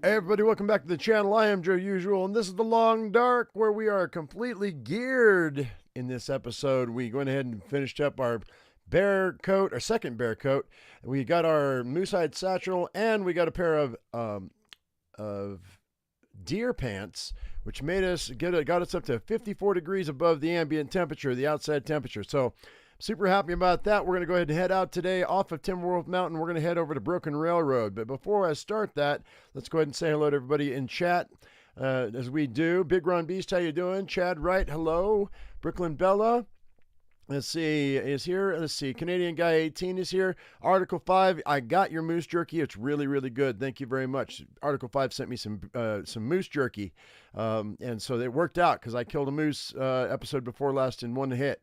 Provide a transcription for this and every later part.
Hey everybody, welcome back to the channel. I am Joe Usual, and this is the Long Dark, where we are completely geared. In this episode, we went ahead and finished up our bear coat, our second bear coat. We got our moose hide satchel, and we got a pair of deer pants, which made us got us up to 54 degrees above the ambient temperature, the outside temperature. So super happy about that. We're going to go ahead and head out today off of Timberwolf Mountain. We're going to head over to Broken Railroad. But before I start that, let's go ahead and say hello to everybody in chat. As we do, Big Ron Beast, how you doing? Chad Wright, hello. Brooklyn Bella, let's see, is here. Let's see, Canadian Guy 18 is here. Article 5, I got your moose jerky. It's really, really good. Thank you very much. Article 5 sent me some moose jerky, and so it worked out because I killed a moose episode before last in one hit.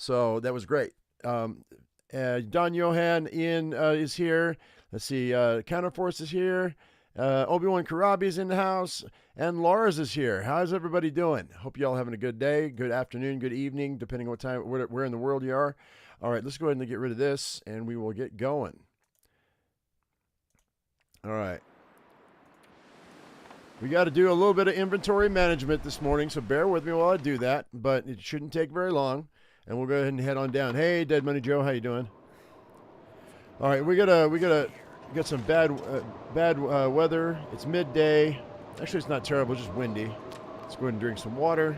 So that was great. Don Johan Ian is here. Let's see, Counterforce is here. Obi-Wan Karabi is in the house. And Lars is here. How's everybody doing? Hope you all having a good day, good afternoon, good evening, depending on what time, where in the world you are. All right, let's go ahead and get rid of this, and we will get going. All right. We got to do a little bit of inventory management this morning, so bear with me while I do that, but it shouldn't take very long. And we'll go ahead and head on down. Hey, Dead Money Joe, how you doing? All right, we got some bad weather. It's midday. Actually, it's not terrible, it's just windy. Let's go ahead and drink some water.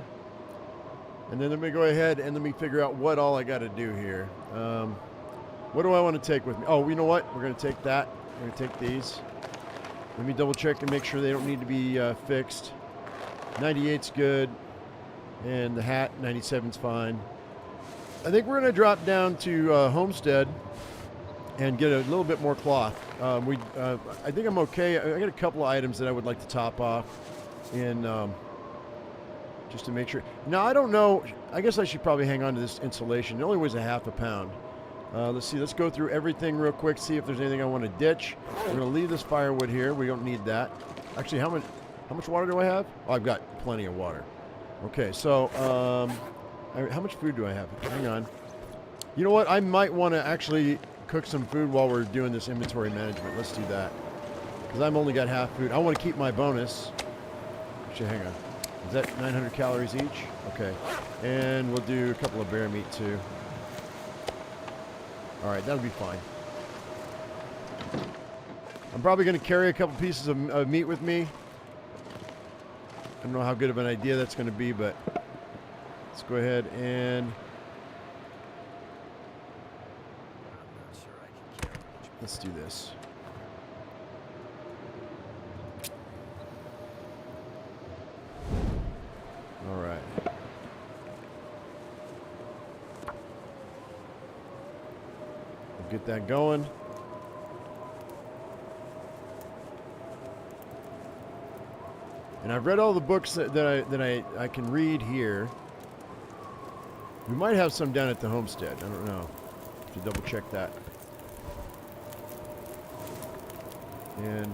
And then let me go ahead and let me figure out what all I got to do here. What do I want to take with me? Oh, you know what? We're going to take that. We're going to take these. Let me double check and make sure they don't need to be fixed. 98's good. And the hat, 97's fine. I think we're going to drop down to Homestead and get a little bit more cloth. I think I'm okay. I got a couple of items that I would like to top off in just to make sure. Now, I don't know. I guess I should probably hang on to this insulation. It only weighs a half a pound. Let's see. Let's go through everything real quick, see if there's anything I want to ditch. We're going to leave this firewood here. We don't need that. Actually, how much water do I have? Oh, I've got plenty of water. Okay, so how much food do I have? Hang on. You know what? I might want to actually cook some food while we're doing this inventory management. Let's do that. Because I've only got half food. I want to keep my bonus. Actually, hang on. Is that 900 calories each? Okay. And we'll do a couple of bear meat, too. All right, that'll be fine. I'm probably going to carry a couple pieces of meat with me. I don't know how good of an idea that's going to be, but let's go ahead and let's do this. All right. We'll get that going. And I've read all the books that I can read here. We might have some down at the homestead. I don't know. Have to double check that. And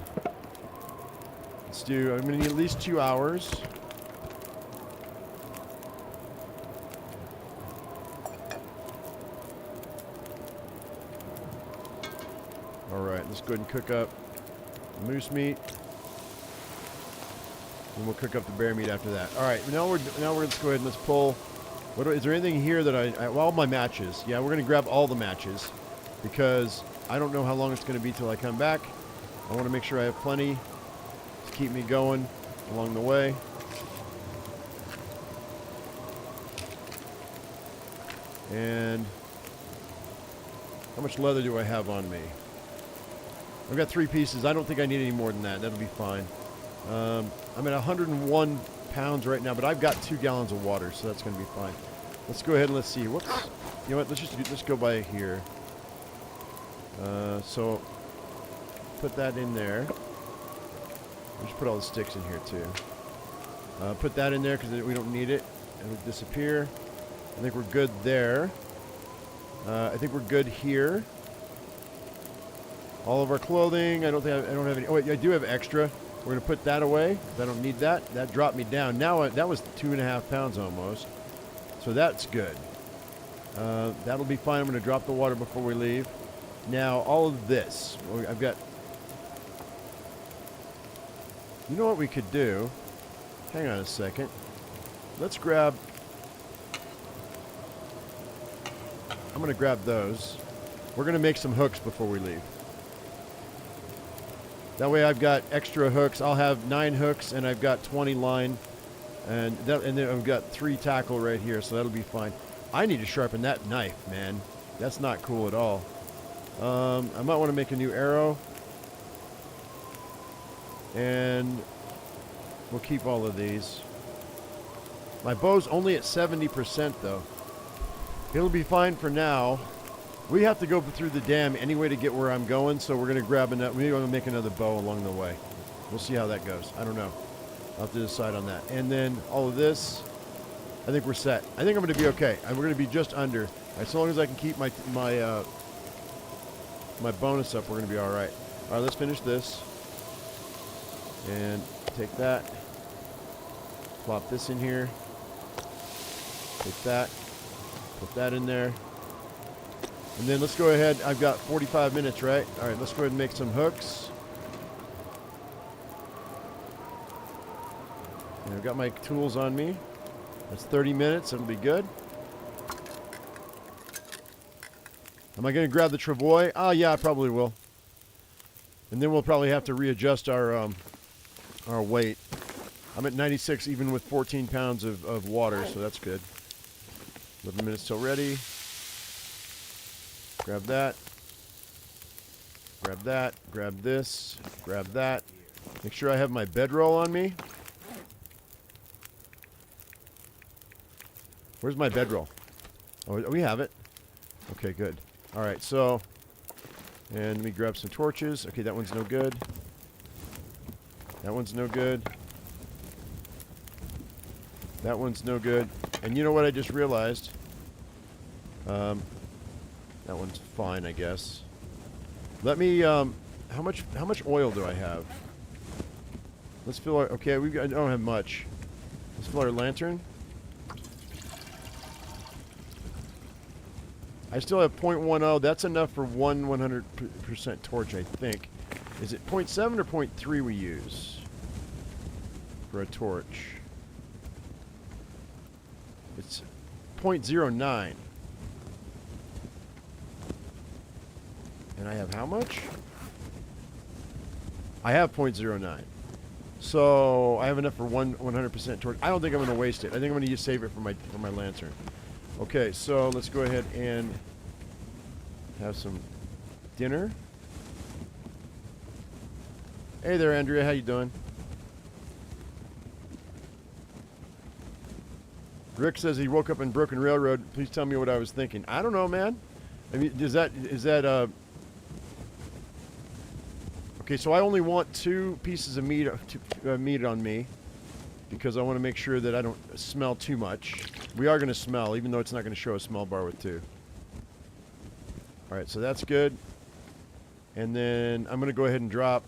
let's do, I'm going to need at least 2 hours. All right, let's go ahead and cook up the moose meat. And we'll cook up the bear meat after that. All right, now we're let's go ahead and let's pull. Is there anything here that well, all my matches. Yeah, we're going to grab all the matches because I don't know how long it's going to be till I come back. I want to make sure I have plenty to keep me going along the way. And how much leather do I have on me? I've got 3 pieces. I don't think I need any more than that. That'll be fine. I'm at 101 pounds right now, but I've got 2 gallons of water, so that's going to be fine. Let's go ahead and let's see. Whoops. You know what? Let's go by here. So put that in there. Let's put all the sticks in here too. Put that in there because we don't need it. It'll disappear. I think we're good there. I think we're good here. All of our clothing. I don't have any. Oh wait, I do have extra. We're gonna put that away because I don't need that. That dropped me down. Now that was 2.5 pounds almost. So that's good. That'll be fine. I'm gonna drop the water before we leave. Now all of this. I've got You know what we could do? Hang on a second. Let's grab... I'm going to grab those. We're going to make some hooks before we leave. That way I've got extra hooks. I'll have 9 hooks and I've got 20 line. And then I've got 3 tackle right here, so that'll be fine. I need to sharpen that knife, man. That's not cool at all. I might want to make a new arrow. And we'll keep all of these. My bow's only at 70% though. It'll be fine for now. We have to go through the dam anyway to get where I'm going, so we're going to grab another. We're going to make another bow along the way. We'll see how that goes. I don't know. I'll have to decide on that. And then all of this, I think we're set. I think I'm going to be okay. We're going to be just under. As long as I can keep my bonus up, we're going to be all right. All right, let's finish this. And take that. Plop this in here. Take that. Put that in there. And then let's go ahead. I've got 45 minutes, right? All right, let's go ahead and make some hooks. And I've got my tools on me. That's 30 minutes. That'll be good. Am I going to grab the travois? Ah, yeah, I probably will. And then we'll probably have to readjust our weight. I'm at 96 even with 14 pounds of water, so that's good. 11 minutes till ready. Grab that. Grab that. Grab this. Grab that. Make sure I have my bedroll on me. Where's my bedroll? Oh, we have it. Okay, good. All right, so... And let me grab some torches. Okay, that one's no good. That one's no good. That one's no good. And you know what I just realized? That one's fine, I guess. Let me, how much oil do I have? Let's fill our, okay, I don't have much. Let's fill our lantern. I still have 0.10. That's enough for 100% torch, I think. Is it 0.7 or 0.3 we use for a torch? It's 0.09. And I have how much? I have 0.09. So I have enough for 100% torch. I don't think I'm going to waste it. I think I'm going to save it for my lantern. Okay, so let's go ahead and have some dinner. Hey there, Andrea. How you doing? Rick says he woke up in Broken Railroad. Please tell me what I was thinking. I don't know, man. I mean, is that okay, so I only want 2 pieces of meat on me because I want to make sure that I don't smell too much. We are going to smell, even though it's not going to show a smell bar with 2. All right, so that's good. And then I'm going to go ahead and drop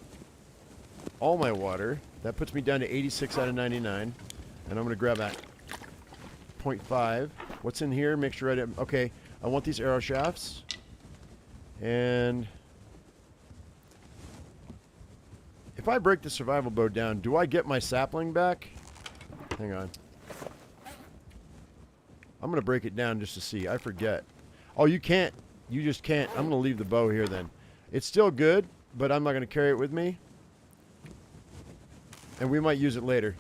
all my water. That puts me down to 86 out of 99. And I'm going to grab that 0.5. What's in here? Make sure I didn't... Okay, I want these arrow shafts. And... if I break the survival bow down, do I get my sapling back? Hang on. I'm going to break it down just to see. I forget. Oh, you can't. You just can't. I'm going to leave the bow here then. It's still good, but I'm not going to carry it with me. And we might use it later.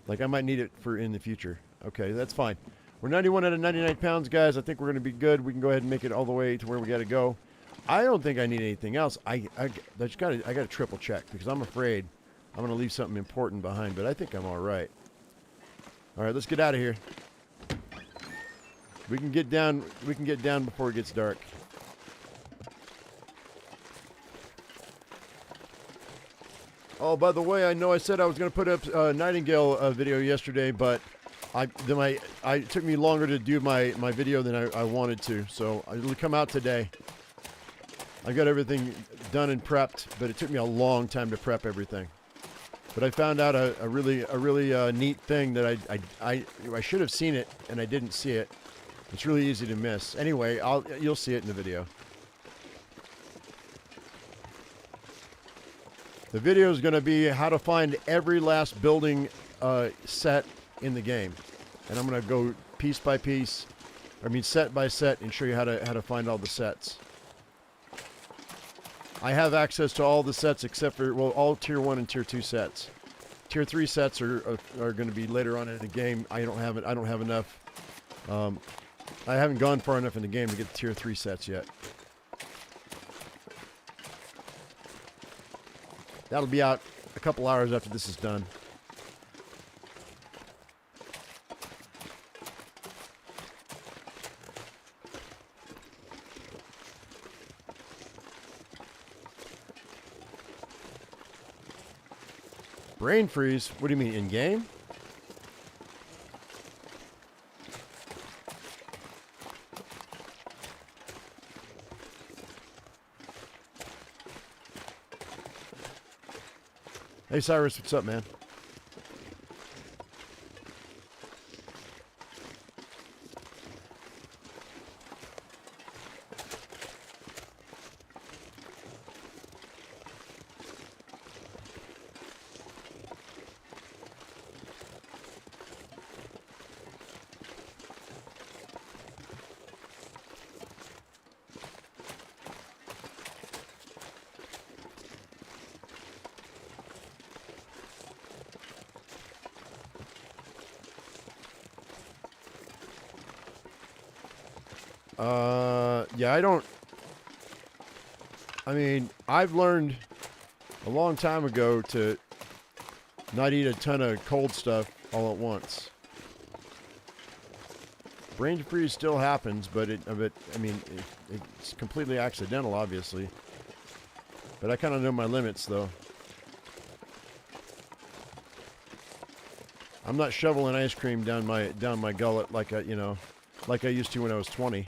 Like, I might need it for in the future. Okay, that's fine. We're 91 out of 99 pounds, guys. I think we're going to be good. We can go ahead and make it all the way to where we got to go. I don't think I need anything else. I got to triple check because I'm afraid I'm going to leave something important behind, but I think I'm all right. All right, let's get out of here. We can get down before it gets dark. Oh, by the way, I know I said I was going to put up a Nightingale video yesterday, but it took me longer to do my video than I wanted to, so it'll come out today. I got everything done and prepped, but it took me a long time to prep everything. But I found out a really neat thing that I should have seen it and I didn't see it. It's really easy to miss. Anyway, you'll see it in the video. The video is going to be how to find every last building set in the game, and I'm going to go piece by piece, set by set, and show you how to find all the sets. I have access to all the sets except for, well, all Tier 1 and Tier 2 sets. Tier 3 sets are going to be later on in the game. I don't have enough. I haven't gone far enough in the game to get the Tier 3 sets yet. That'll be out a couple hours after this is done. Brain freeze? What do you mean, in-game? Hey, Cyrus, what's up, man? Yeah, I've learned a long time ago to not eat a ton of cold stuff all at once. Brain freeze still happens, but it's completely accidental, obviously. But I kind of know my limits, though. I'm not shoveling ice cream down my gullet like I used to when I was 20.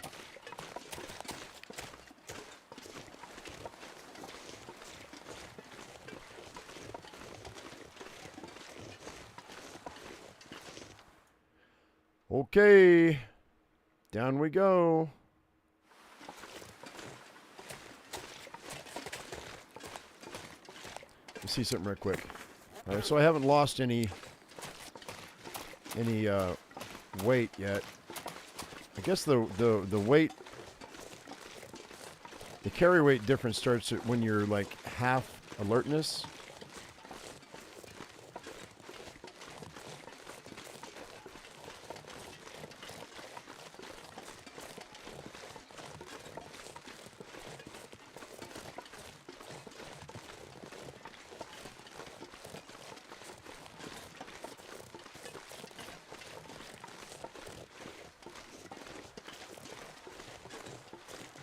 Okay, down we go. Let's see something real quick. All right, so I haven't lost any weight yet. I guess the weight, the carry weight difference starts at when you're like half alertness.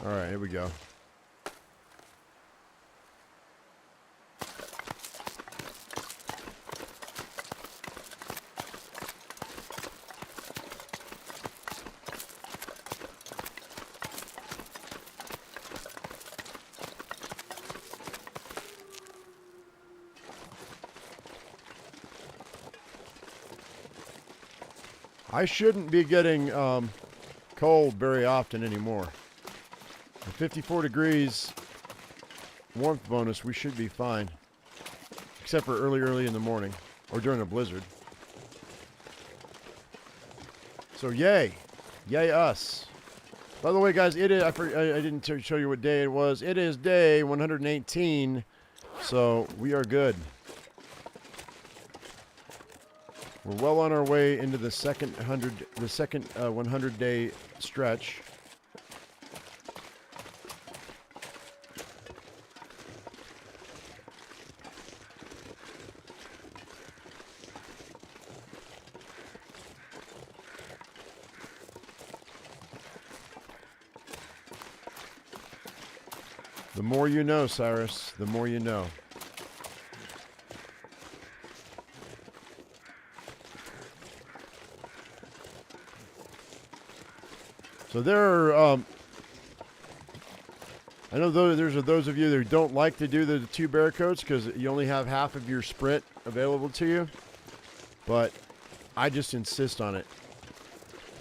All right, here we go. I shouldn't be getting cold very often anymore. At 54 degrees warmth bonus, we should be fine. Except for early in the morning or during a blizzard. So yay. Yay us. By the way, guys, it is, I didn't show you what day it was. It is day 118. So we are good. We're well on our way into the second 100-day stretch. The more you know, Cyrus, the more you know. So there are, I know there's those of you that don't like to do the 2 bear coats because you only have half of your sprint available to you. But I just insist on it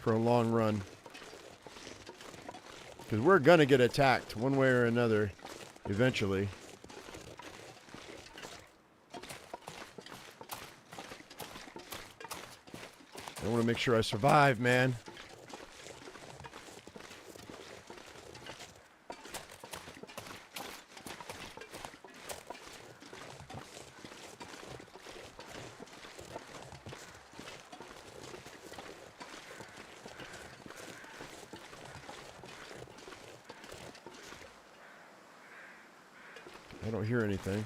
for a long run. Because we're going to get attacked one way or another eventually. want to make sure I survive, man. I don't hear anything.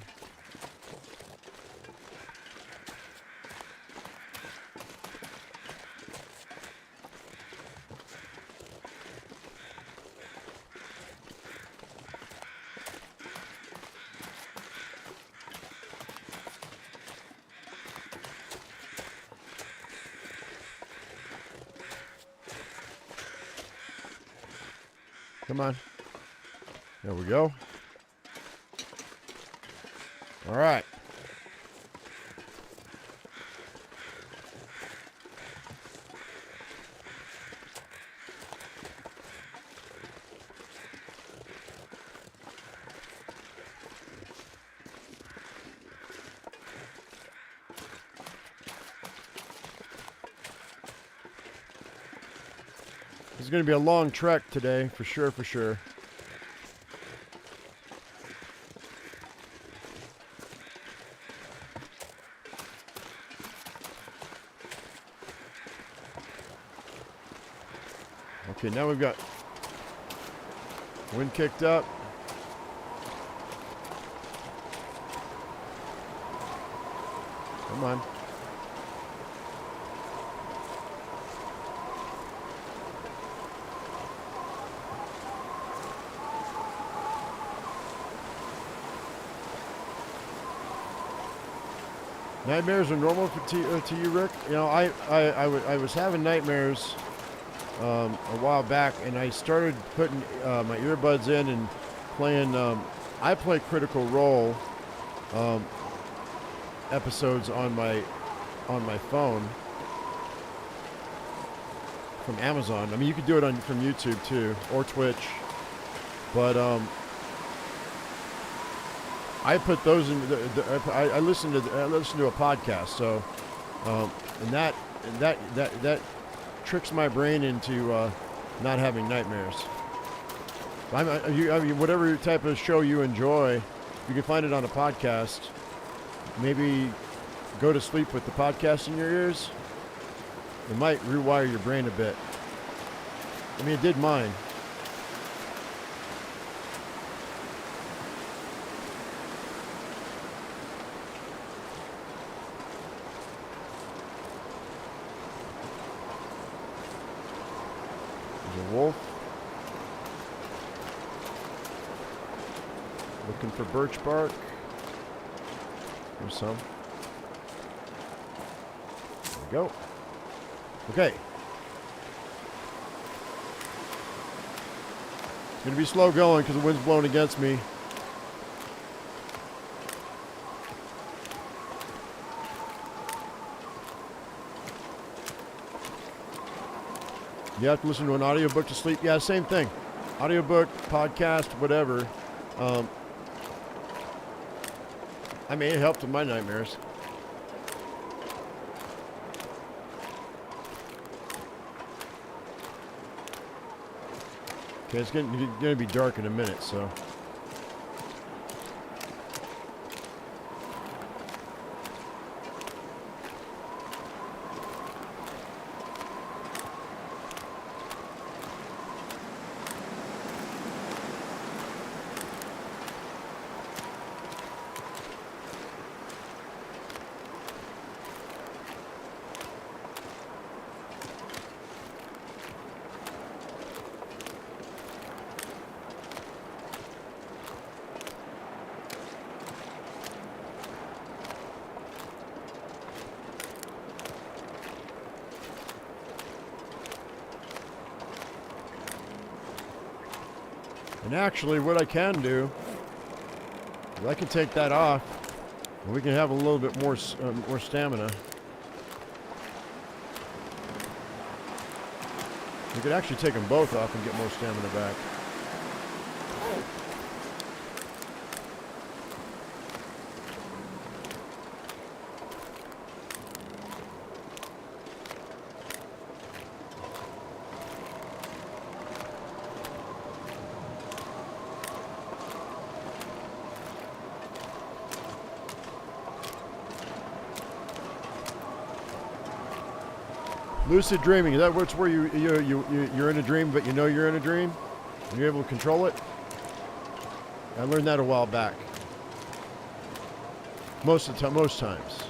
Come on. There we go. All right. This is going to be a long trek today, for sure, for sure. Okay, now we've got wind kicked up. Come on. Nightmares are normal to you, Rick? You know, I was having nightmares a while back, and I started putting my earbuds in and playing. I play Critical Role episodes on my phone from Amazon. I mean, you could do it from YouTube too, or Twitch, but I put those in. I listen to a podcast, so and that tricks my brain into not having nightmares. I mean, whatever type of show you enjoy, you can find it on a podcast. Maybe go to sleep with the podcast in your ears. It might rewire your brain a bit. I mean, it did mine. Wolf. Looking for birch bark. There's some. There we go. Okay. It's going to be slow going because the wind's blowing against me. You have to listen to an audiobook to sleep? Yeah, same thing. Audiobook, podcast, whatever. I mean, it helped with my nightmares. Okay, it's going to be dark in a minute, so. And actually, what I can do is I can take that off, and we can have a little bit more stamina. We could actually take them both off and get more stamina back. Lucid dreaming, is that where you're in a dream, but you know you're in a dream? And you're able to control it? I learned that a while back. Most times.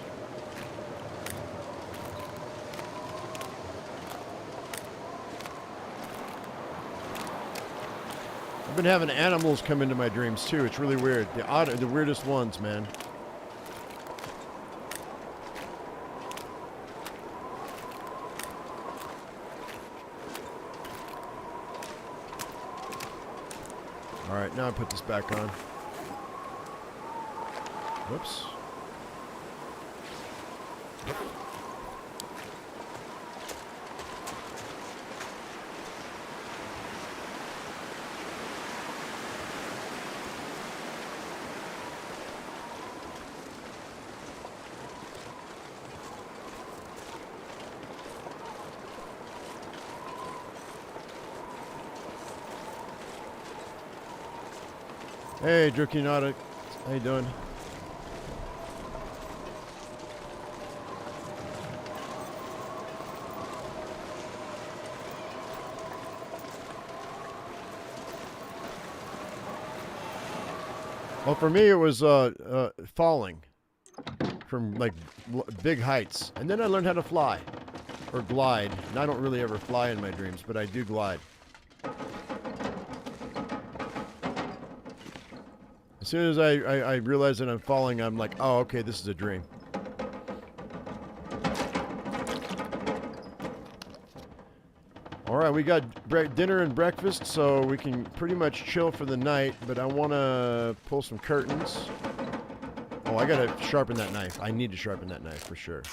I've been having animals come into my dreams too. It's really weird. The weirdest ones, man. All right, now I put this back on. Whoops. Hey, Drukinautic. How you doing? Well, for me, it was falling from like big heights, and then I learned how to fly or glide. And I don't really ever fly in my dreams, but I do glide. As soon as I realize that I'm falling, I'm like, oh, okay, this is a dream. All right, we got dinner and breakfast, so we can pretty much chill for the night, but I want to pull some curtains. Oh, I got to sharpen that knife. I need to sharpen that knife for sure.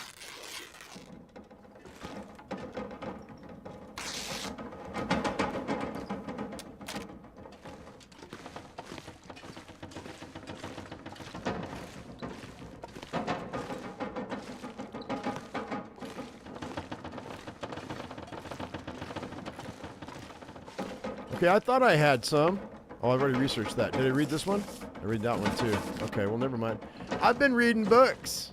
Okay, I thought I had some. Oh, I've already researched that. Did I read this one? I read that one too. Okay, well, never mind. I've been reading books.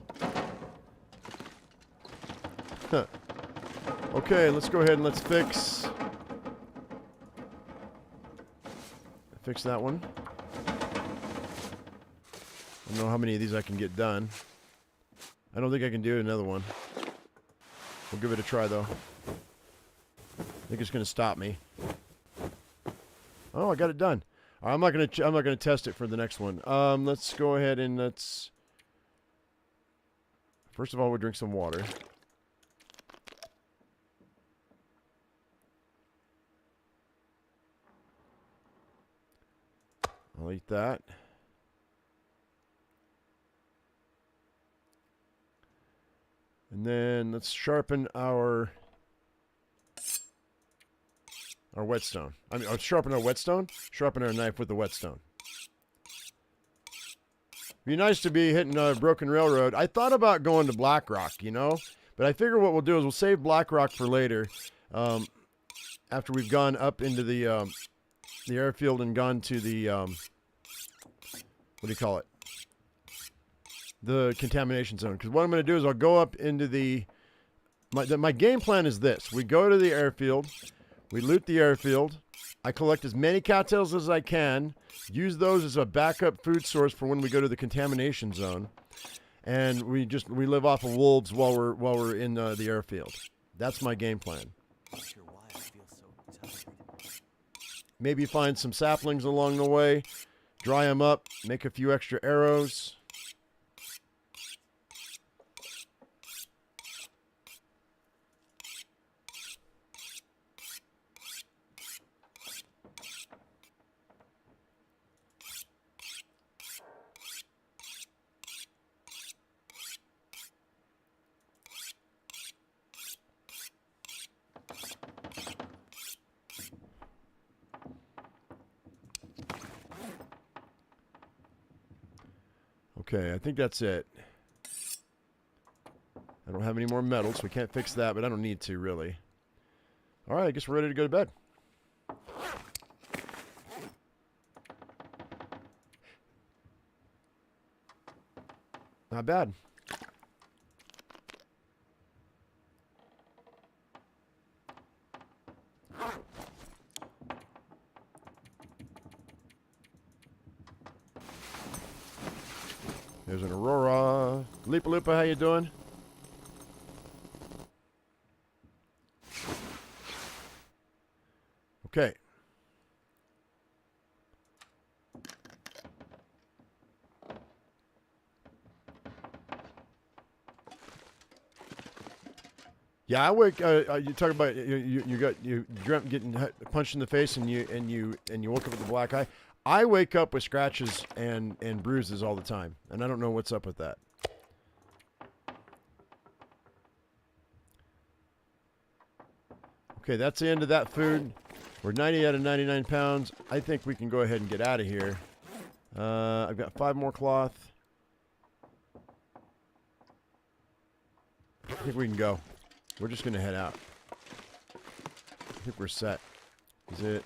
Huh. Okay, let's go ahead and let's fix that one. I don't know how many of these I can get done. I don't think I can do another one. We'll give it a try though. I think it's going to stop me. Oh, I got it done. All right, I'm not gonna test it for the next one. Let's go ahead and let's. First of all, we'll drink some water. I'll eat that. And then let's sharpen our whetstone. I mean, sharpen our whetstone? Sharpen our knife with the whetstone. Be nice to be hitting a broken railroad. I thought about going to Blackrock, you know? But I figure what we'll do is we'll save Blackrock for later. After we've gone up into the airfield and gone to the, what do you call it? The contamination zone. Because what I'm going to do is I'll go up into the... My game plan is this. We go to the airfield... We loot the airfield. I collect as many cattails as I can. Use those as a backup food source for when we go to the contamination zone. And we live off of wolves while we're in the airfield. That's my game plan. Not sure why I feel so tired. Maybe find some saplings along the way, dry them up, make a few extra arrows. Okay, I think that's it. I don't have any more metal, so we can't fix that, but I don't need to, really. All right, I guess we're ready to go to bed. Not bad. There's an Aurora. Leapa, how you doing? Okay. Yeah, I wake. You talk about you dreamt getting punched in the face and you woke up with a black eye. I wake up with scratches and bruises all the time, and I don't know what's up with that. Okay, that's the end of that food. We're 90 out of 99 pounds. I think we can go ahead and get out of here. I've got 5 more cloth. I think we can go. We're just going to head out. I think we're set. Is it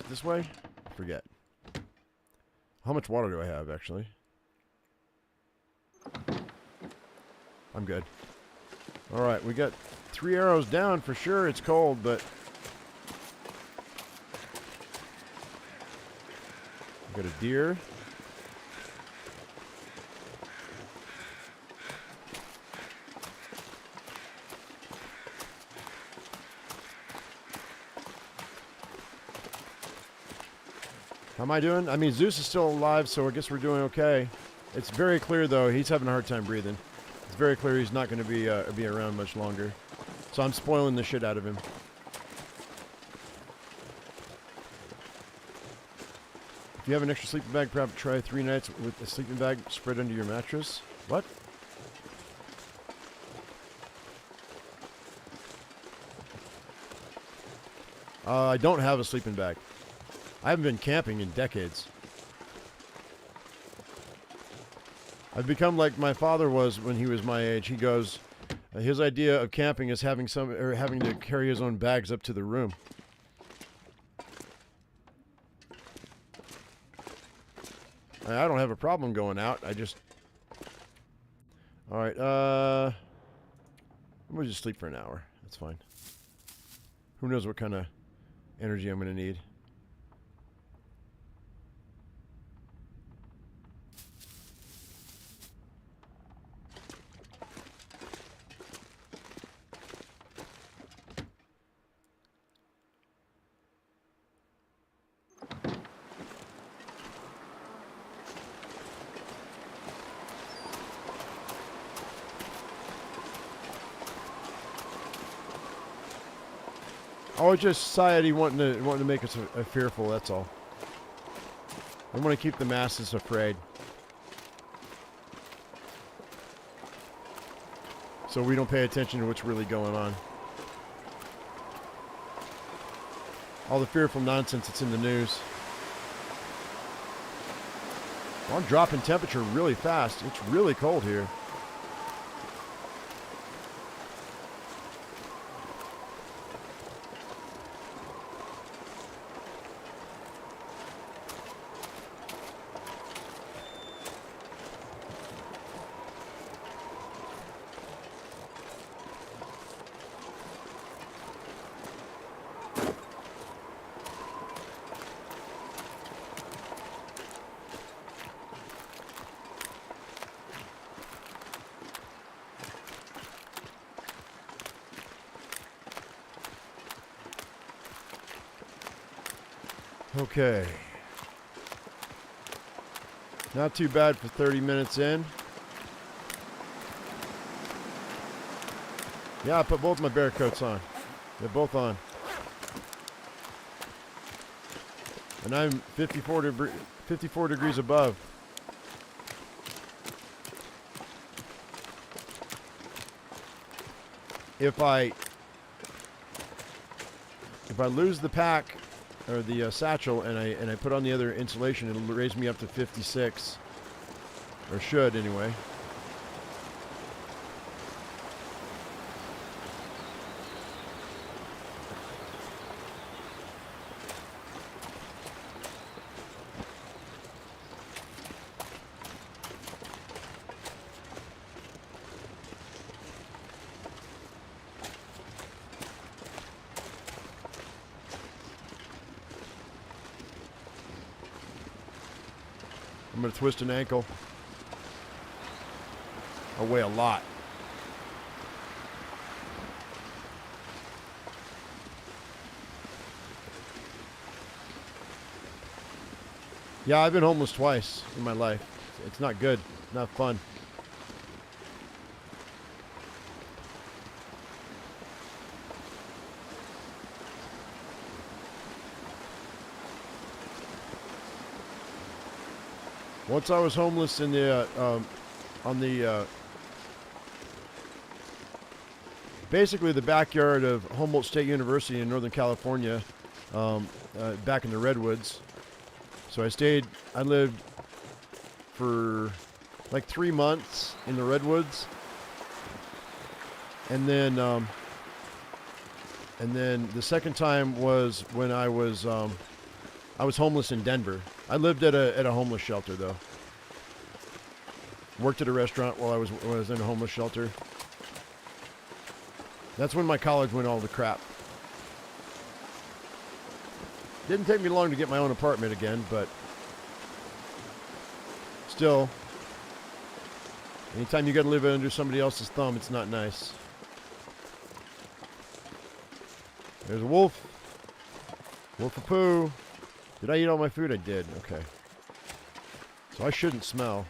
this way? Forget. How much water do I have, actually? I'm good. All right, we got 3 arrows down for sure. It's cold, but... we got a deer. How am I doing? I mean, Zeus is still alive, so I guess we're doing okay. It's very clear, though, he's having a hard time breathing. It's very clear he's not going to be around much longer. So I'm spoiling the shit out of him. If you have an extra sleeping bag, perhaps try 3 nights with a sleeping bag spread under your mattress. What? I don't have a sleeping bag. I haven't been camping in decades. I've become like my father was when he was my age. He goes, his idea of camping is having to carry his own bags up to the room. I don't have a problem going out. I just... All right, I'm going to just sleep for an hour. That's fine. Who knows what kind of energy I'm going to need. Oh, it's just society wanting to make us fearful. That's all. I want to keep the masses afraid, so we don't pay attention to what's really going on. All the fearful nonsense that's in the news. Well, I'm dropping temperature really fast. It's really cold here. Okay. Not too bad for 30 minutes in. Yeah, I put both my bear coats on. They're both on. And I'm 54 degrees above. If I lose the pack or the satchel and I put on the other insulation, it'll raise me up to 56, or should anyway. I'm going to twist an ankle. I weigh a lot. Yeah, I've been homeless twice in my life. It's not good. Not fun. Once I was homeless in the basically the backyard of Humboldt State University in Northern California, back in the Redwoods. So I lived for like 3 months in the Redwoods, and then the second time was when I was homeless in Denver. I lived at a homeless shelter though. Worked at a restaurant while I was in a homeless shelter. That's when my college went all to crap. Didn't take me long to get my own apartment again, but still, anytime you got to live under somebody else's thumb, it's not nice. There's a wolf. Wolf a poo. Did I eat all my food? I did. Okay. So I shouldn't smell.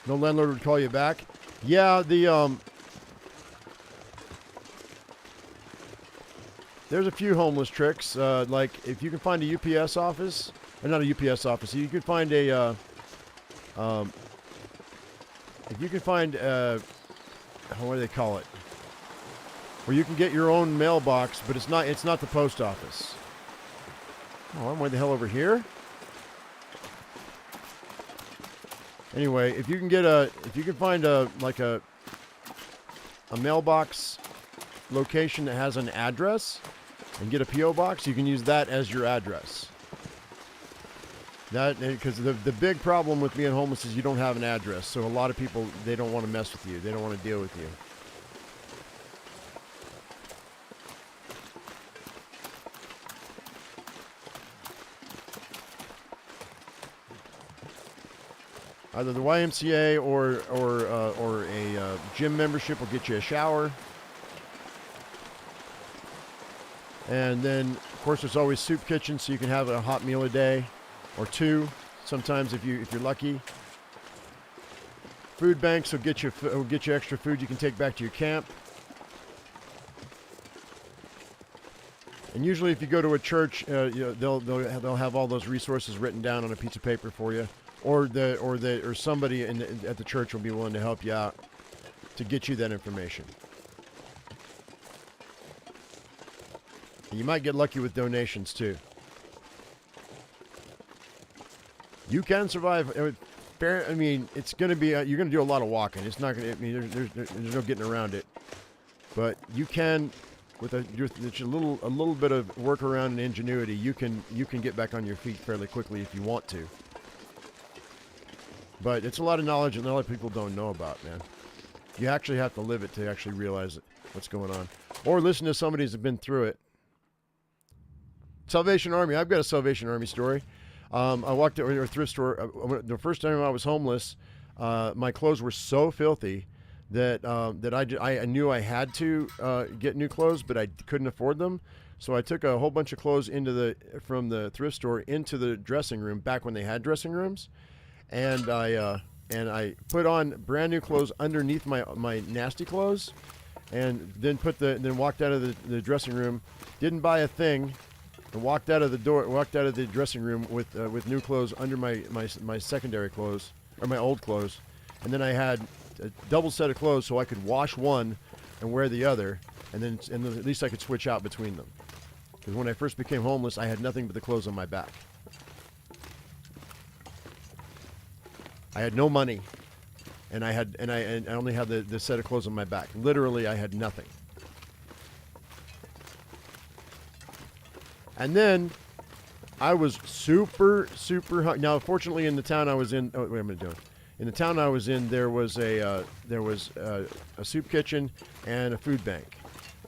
No landlord would call you back. Yeah, there's a few homeless tricks. Like if you can find a UPS office, or not a UPS office, you can find a if you can find what do they call it? Where you can get your own mailbox, but it's not the post office. Oh, I'm way the hell over here. Anyway, if you can find a mailbox location that has an address and get a PO box, you can use that as your address. That, because the big problem with being homeless is you don't have an address. So a lot of people, they don't want to mess with you. They don't want to deal with you. Either the YMCA or a gym membership will get you a shower. And then, of course, there's always soup kitchen, so you can have a hot meal a day or two. Sometimes, if you're lucky. Food banks will get you extra food you can take back to your camp. And usually, if you go to a church, they'll have all those resources written down on a piece of paper for you. Or somebody at the church will be willing to help you out to get you that information. And you might get lucky with donations too. You can survive. I mean, it's going to be you're going to do a lot of walking. It's not going to. I mean, there's no getting around it. But you can, with a little bit of workaround and ingenuity, you can get back on your feet fairly quickly if you want to. But it's a lot of knowledge that a lot of people don't know about, man. You actually have to live it to actually realize what's going on. Or listen to somebody who's been through it. Salvation Army. I've got a Salvation Army story. I walked to a thrift store. The first time I was homeless, my clothes were so filthy that I knew I had to get new clothes, but I couldn't afford them. So I took a whole bunch of clothes from the thrift store into the dressing room back when they had dressing rooms. And I put on brand new clothes underneath my nasty clothes, and then walked out of the dressing room, didn't buy a thing, and walked out of the dressing room with new clothes under my secondary clothes, or my old clothes, and then I had a double set of clothes so I could wash one and wear the other, and at least I could switch out between them. Because when I first became homeless, I had nothing but the clothes on my back. I had no money, and I only had the set of clothes on my back. Literally, I had nothing. And then I was super hungry. Now, fortunately, in the town I was in, what am I doing? In the town I was in, there was a soup kitchen and a food bank,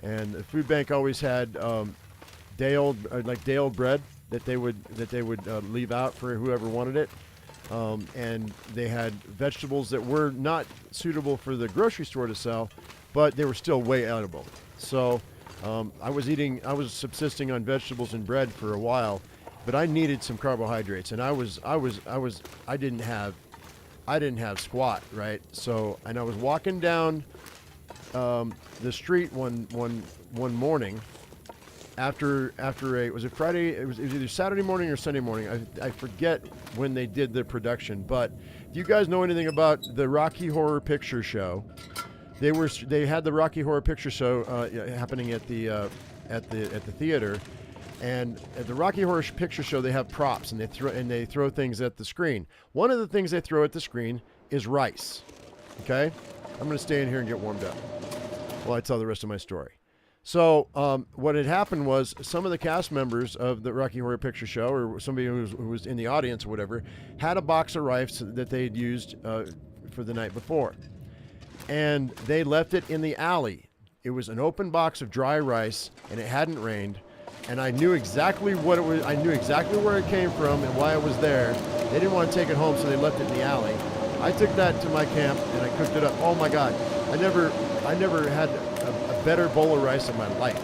and the food bank always had day old bread that they would leave out for whoever wanted it, and they had vegetables that were not suitable for the grocery store to sell, but they were still way edible. So I was subsisting on vegetables and bread for a while, but I needed some carbohydrates, and I didn't have squat, right? So, and I was walking down the street one morning after was it Friday? It was either Saturday morning or Sunday morning. I forget when they did the production, but if you guys know anything about the Rocky Horror Picture Show, they had the Rocky Horror Picture Show happening at the theater. And at the Rocky Horror Picture Show, they have props, and they throw things at the screen. One of the things they throw at the screen is rice. Okay, I'm going to stay in here and get warmed up while I tell the rest of my story. So what had happened was some of the cast members of the Rocky Horror Picture Show, or somebody who was in the audience or whatever, had a box of rice that they had used for the night before, and they left it in the alley. It was an open box of dry rice, and it hadn't rained. And I knew exactly what it was. I knew exactly where it came from and why it was there. They didn't want to take it home, so they left it in the alley. I took that to my camp and I cooked it up. Oh my God! I never had a better bowl of rice in my life.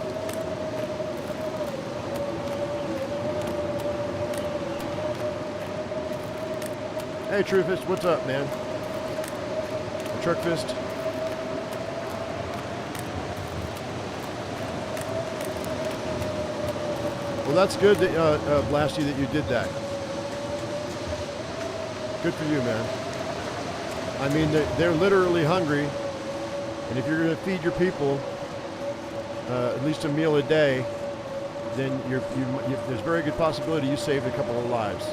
Hey, True Fist, what's up, man? Truck Fist. Well, that's good that, Blasty, that you did that. Good for you, man. I mean, they're literally hungry, and if you're going to feed your people at least a meal a day, then there's a very good possibility you saved a couple of lives.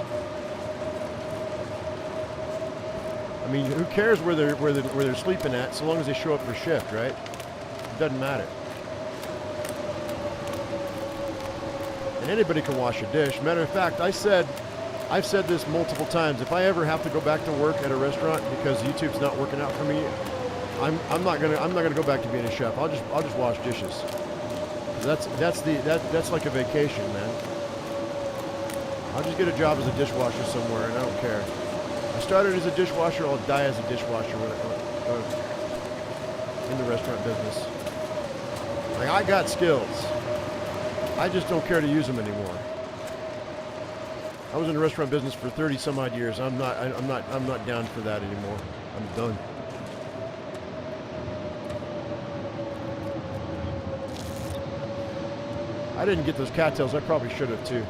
I mean, who cares where they're sleeping at, so long as they show up for shift, right? It doesn't matter. And anybody can wash a dish. Matter of fact, I've said this multiple times. If I ever have to go back to work at a restaurant because YouTube's not working out for me, I'm not gonna go back to being a chef. I'll just wash dishes. That's like a vacation, man. I'll just get a job as a dishwasher somewhere, and I don't care. I started as a dishwasher. I'll die as a dishwasher in the restaurant business. Like, I got skills. I just don't care to use them anymore. I was in the restaurant business for 30 some odd years. I'm not down for that anymore. I'm done. I didn't get those cattails. I probably should have too.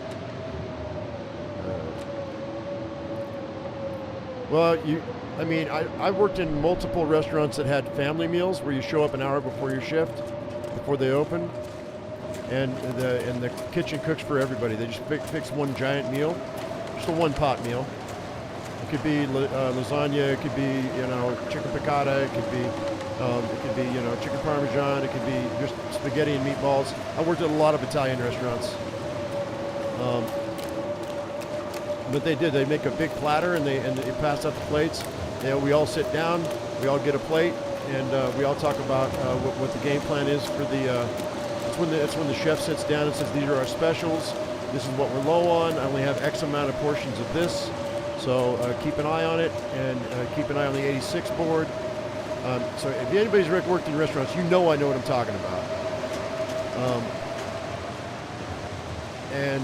Well, I worked in multiple restaurants that had family meals where you show up an hour before your shift, before they open. And the kitchen cooks for everybody. They just fix one giant meal, just a one-pot meal. It could be lasagna. It could be chicken piccata. It could be chicken parmesan. It could be just spaghetti and meatballs. I worked at a lot of Italian restaurants. But they make a big platter and they pass out the plates. We all sit down. We all get a plate and we all talk about what the game plan is for the. It's when the chef sits down and says, these are our specials, this is what we're low on, I only have X amount of portions of this, so keep an eye on it, and keep an eye on the 86 board. So if anybody's worked in restaurants, I know what I'm talking about. And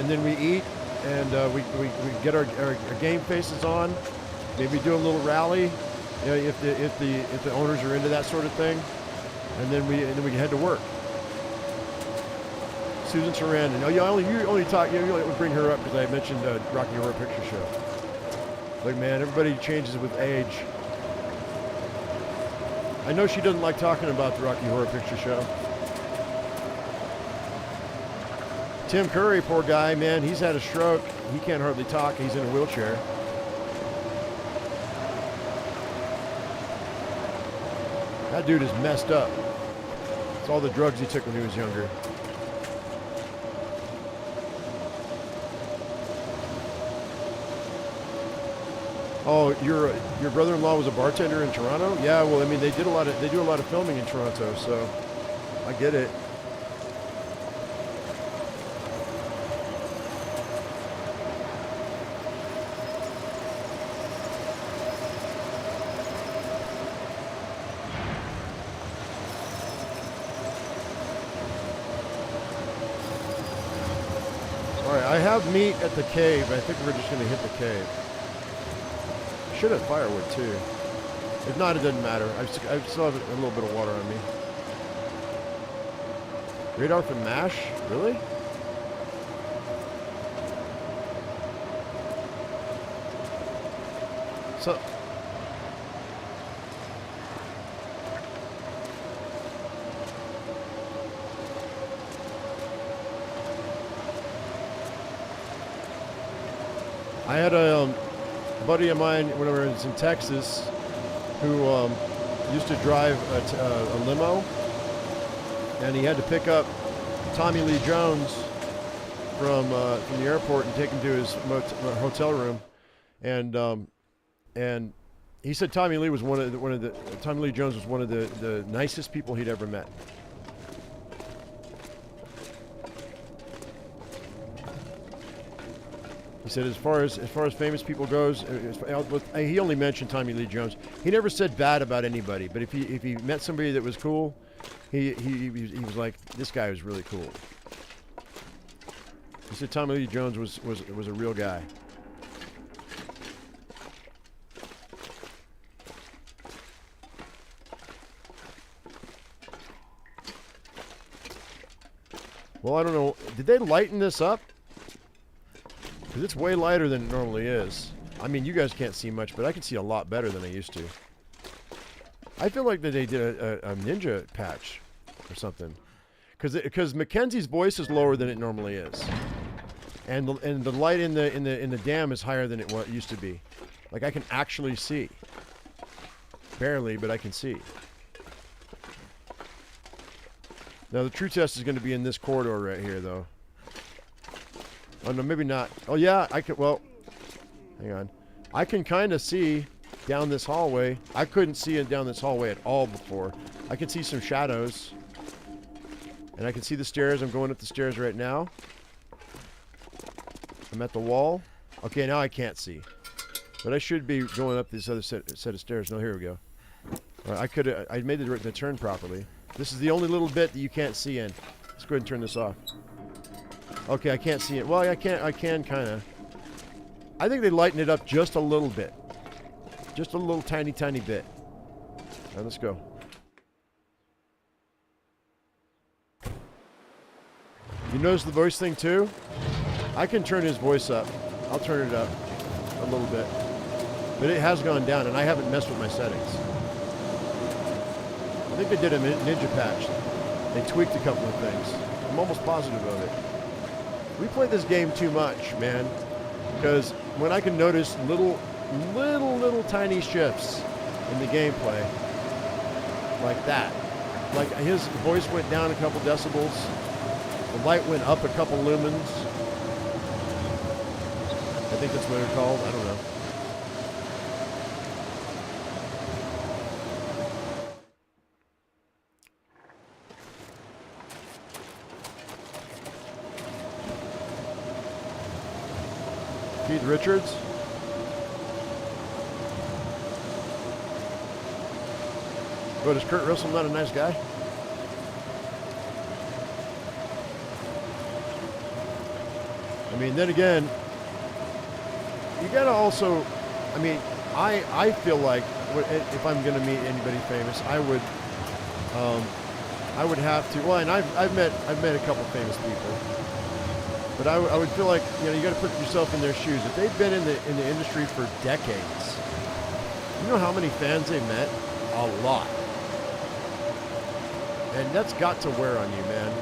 then we eat, and we get our game faces on, maybe do a little rally, if the owners are into that sort of thing, and then we head to work. Susan Sarandon. You only bring her up because I mentioned Rocky Horror Picture Show. Like, man, everybody changes with age. I know she doesn't like talking about the Rocky Horror Picture Show. Tim Curry, poor guy, man, he's had a stroke. He can't hardly talk. He's in a wheelchair. That dude is messed up. It's all the drugs he took when he was younger. Oh, your brother-in-law was a bartender in Toronto? Yeah, well, I mean, they do a lot of filming in Toronto, so I get it. All right, I have meat at the cave. I think we're just going to hit the cave. Should have firewood too. If not, it doesn't matter. I still have a little bit of water on me. Radar from MASH? Really? So... I had a buddy of mine when I was in Texas who used to drive a limo, and he had to pick up Tommy Lee Jones from the airport and take him to his hotel room, and he said Tommy Lee Jones was one of the nicest people he'd ever met. He said, as far as famous people goes, he only mentioned Tommy Lee Jones. He never said bad about anybody, but if he met somebody that was cool, he was like, this guy was really cool. He said Tommy Lee Jones was a real guy. Well, I don't know. Did they lighten this up? Because it's way lighter than it normally is. I mean, you guys can't see much, but I can see a lot better than I used to. I feel like that they did a ninja patch or something. Because Mackenzie's voice is lower than it normally is. And the light in the dam is higher than it used to be. Like, I can actually see. Barely, but I can see. Now, the true test is going to be in this corridor right here, though. Oh, no, maybe not. Oh, yeah, I could, well, hang on. I can kind of see down this hallway. I couldn't see it down this hallway at all before. I can see some shadows. And I can see the stairs. I'm going up the stairs right now. I'm at the wall. Okay, now I can't see. But I should be going up this other set of stairs. No, here we go. All right, I made the turn properly. This is the only little bit that you can't see in. Let's go ahead and turn this off. Okay, I can't see it. Well, I can kind of. I think they lighten it up just a little bit. Just a little tiny bit. All right, let's go. You notice the voice thing too? I can turn his voice up. I'll turn it up a little bit. But it has gone down, and I haven't messed with my settings. I think they did a ninja patch. They tweaked a couple of things. I'm almost positive of it. We play this game too much, man, because when I can notice little tiny shifts in the gameplay, like that, like his voice went down a couple decibels, the light went up a couple lumens. I think that's what they're called. I don't know. Keith Richards. What, is Kurt Russell not a nice guy? I mean, then again, you gotta also, I mean, I feel like if I'm gonna meet anybody famous, I would have to. Well, and I've met a couple famous people. But I would feel like, you know, you got to put yourself in their shoes. If they've been in the industry for decades, you know how many fans they met? A lot. And that's got to wear on you, man.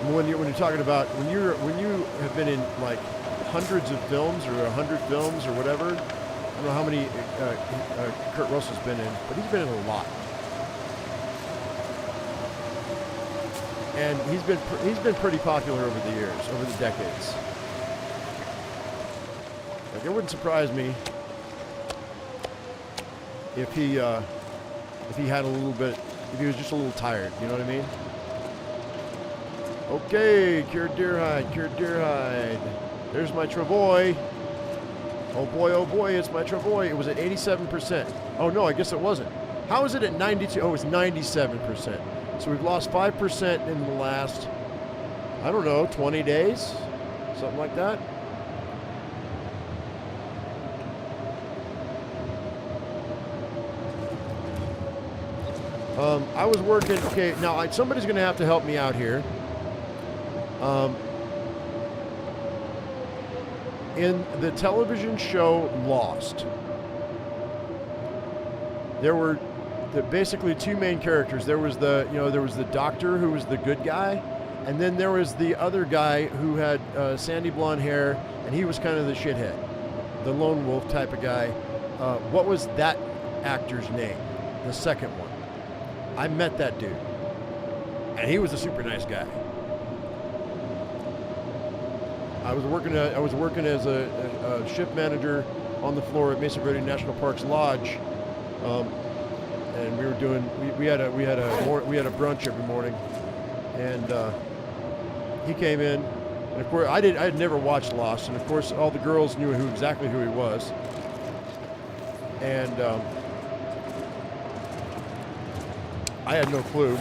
And when you're talking about when you have been in like hundreds of films or 100 films or whatever, I don't know how many Kurt Russell's been in, but he's been in a lot. and he's been pretty popular over the years, over the decades. Like, it wouldn't surprise me if he had a little bit, if he was just a little tired. You know what I mean? Okay, cured deer hide, cured deer hide. There's my travois. Oh boy, it's my travois. It was at 87%. Oh no, I guess it wasn't. How is it at 92? Oh, it's 97%. So we've lost 5% in the last, I don't know, 20 days? Something like that. I was working, okay, now somebody's going to have to help me out here. In the television show Lost, there were basically two main characters. There was the doctor who was the good guy, and then there was the other guy who had sandy blonde hair, and he was kind of the shithead, the lone wolf type of guy. What was that actor's name? The second one. I met that dude, and he was a super nice guy. I was working as a shift manager on the floor at Mesa Verde National Park's Lodge, and we were doing we had a brunch every morning, and he came in, and of course I had never watched Lost, and of course all the girls knew exactly who he was, and I had no clue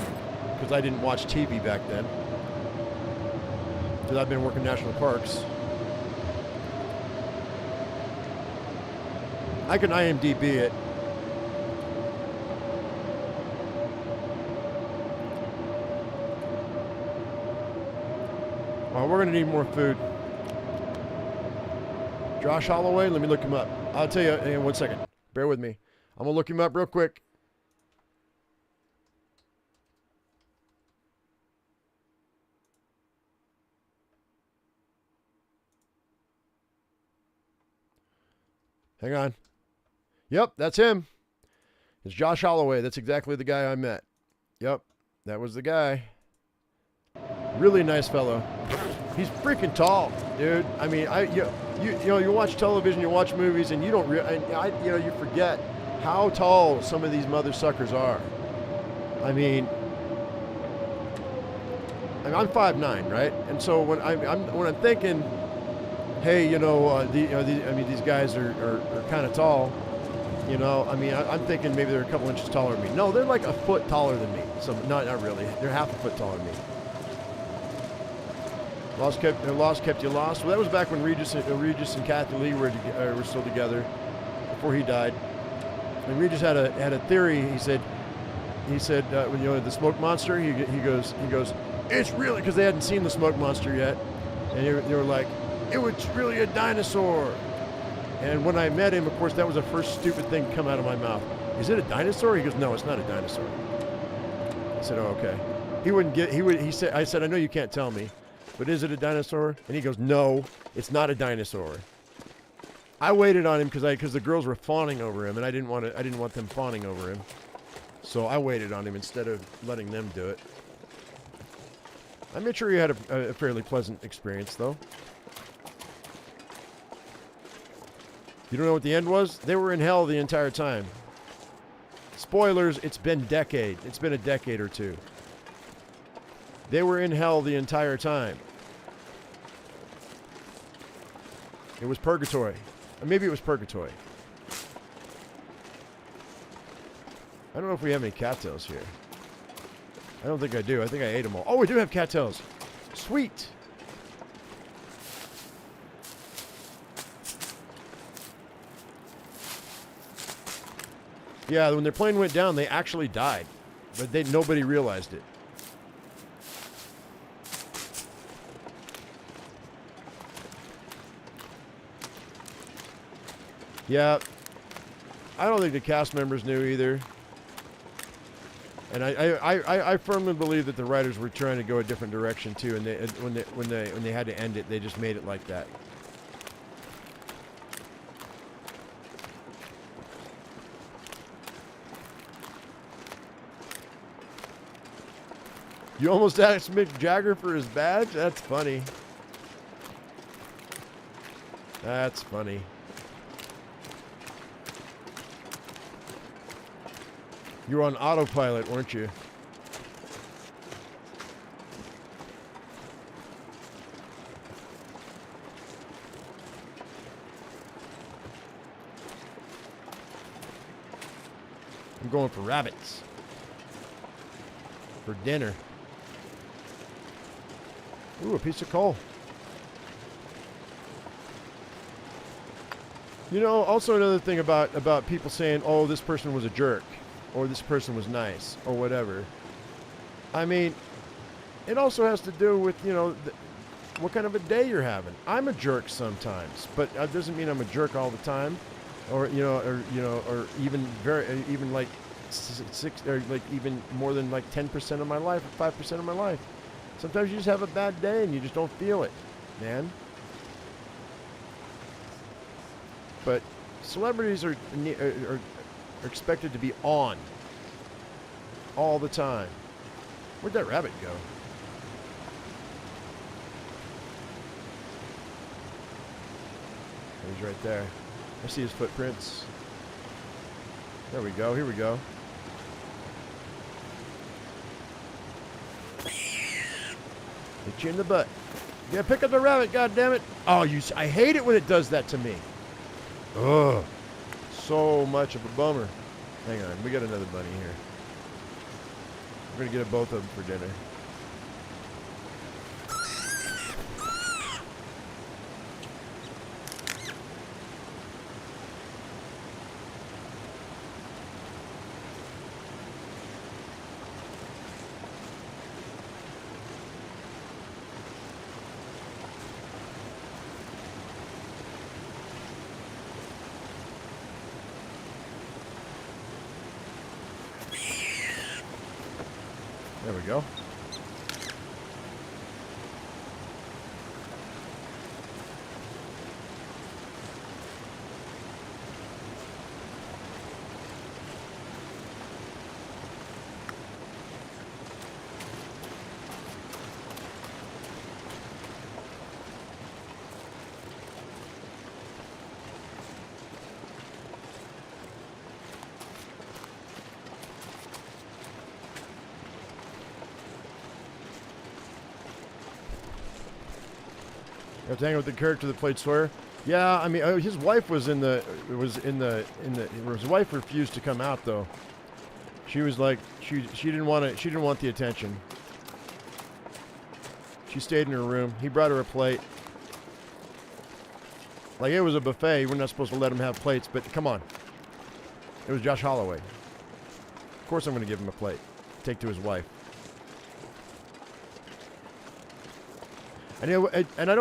because I didn't watch TV back then. Because I've been working national parks. I can IMDb it. Well, we're going to need more food. Josh Holloway, let me look him up. I'll tell you in 1 second. Bear with me. I'm going to look him up real quick. Hang on. Yep, that's him. It's Josh Holloway. That's exactly the guy I met. Yep, that was the guy. Really nice fellow. He's freaking tall, dude. I mean, you watch television, you watch movies, and you don't you forget how tall some of these mother suckers are. I mean, I'm 5'9", right? And so when I'm thinking, hey, these guys are kind of tall. You know, I mean, I'm thinking maybe they're a couple inches taller than me. No, they're like a foot taller than me. So not really. They're half a foot taller than me. Lost kept you lost. Well, that was back when Regis and Kathy Lee were still together before he died. And Regis had a theory. He said, the smoke monster. He goes, it's really, because they hadn't seen the smoke monster yet, and they were like, it was really a dinosaur. And when I met him, of course, that was the first stupid thing to come out of my mouth. Is it a dinosaur? He goes, no, it's not a dinosaur. I said, oh, okay. I said, I know you can't tell me, but is it a dinosaur? And he goes, no, it's not a dinosaur. I waited on him because the girls were fawning over him, and I didn't want them fawning over him. So I waited on him instead of letting them do it. I made sure he had a fairly pleasant experience, though. You don't know what the end was? They were in hell the entire time. Spoilers, it's been a decade or two. They were in hell the entire time. It was purgatory. Or maybe it was purgatory. I don't know if we have any cattails here. I don't think I do. I think I ate them all. Oh, we do have cattails. Sweet. Yeah, when their plane went down, they actually died. But nobody realized it. Yeah. I don't think the cast members knew either. And I firmly believe that the writers were trying to go a different direction too, and when they had to end it, they just made it like that. You almost asked Mick Jagger for his badge? That's funny. That's funny. You were on autopilot, weren't you? I'm going for rabbits. For dinner. Ooh, a piece of coal. You know, also another thing about people saying, oh, this person was a jerk, or this person was nice, or whatever. I mean, it also has to do with, you know, what kind of a day you're having. I'm a jerk sometimes, but that doesn't mean I'm a jerk all the time, or or even like 6 or like even more than like 10% of my life, or 5% of my life. Sometimes you just have a bad day and you just don't feel it, man. But celebrities are expected to be on all the time. Where'd that rabbit go? He's right there. I see his footprints. There we go. Here we go. Hit you in the butt. Yeah, pick up the rabbit, goddammit. Oh, I hate it when it does that to me. Ugh. So much of a bummer. Hang on, we got another bunny here. We're gonna get both of them for dinner. There we go. You have to hang out with the character that played Sawyer. Yeah, I mean, his wife was his wife refused to come out though. She was like, she didn't want the attention. She stayed in her room. He brought her a plate. Like it was a buffet. We're not supposed to let him have plates, but come on. It was Josh Holloway. Of course I'm going to give him a plate. Take to his wife. And I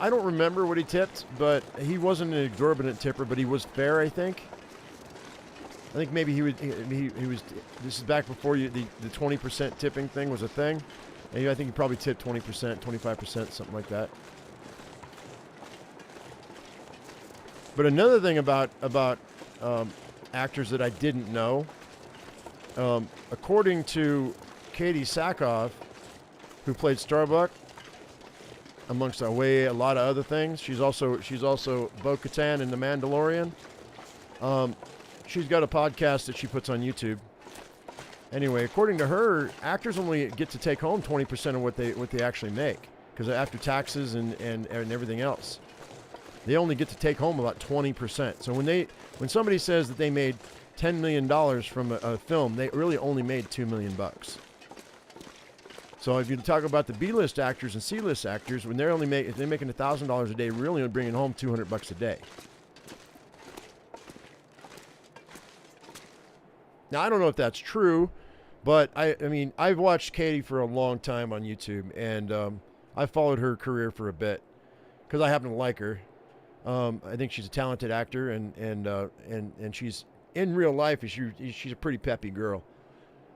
don't remember what he tipped, but he wasn't an exorbitant tipper, but he was fair, I think. I think maybe he was. This is back before the 20% tipping thing was a thing, and I think he probably tipped 20%, 25%, something like that. But another thing about actors that I didn't know, according to Katie Sackhoff, who played Starbuck, amongst a lot of other things. She's also Bo-Katan in The Mandalorian. She's got a podcast that she puts on YouTube. Anyway, according to her, actors only get to take home 20% of what they actually make, because after taxes and everything else, they only get to take home about 20%. So when somebody says that they made $10 million from a film, they really only made $2 million. So if you talk about the B-list actors and C-list actors, when if they're making $1,000 a day, really only bringing home $200 a day. Now I don't know if that's true, but I mean I've watched Katie for a long time on YouTube, and I've followed her career for a bit because I happen to like her. I think she's a talented actor, and she's in real life. She's a pretty peppy girl.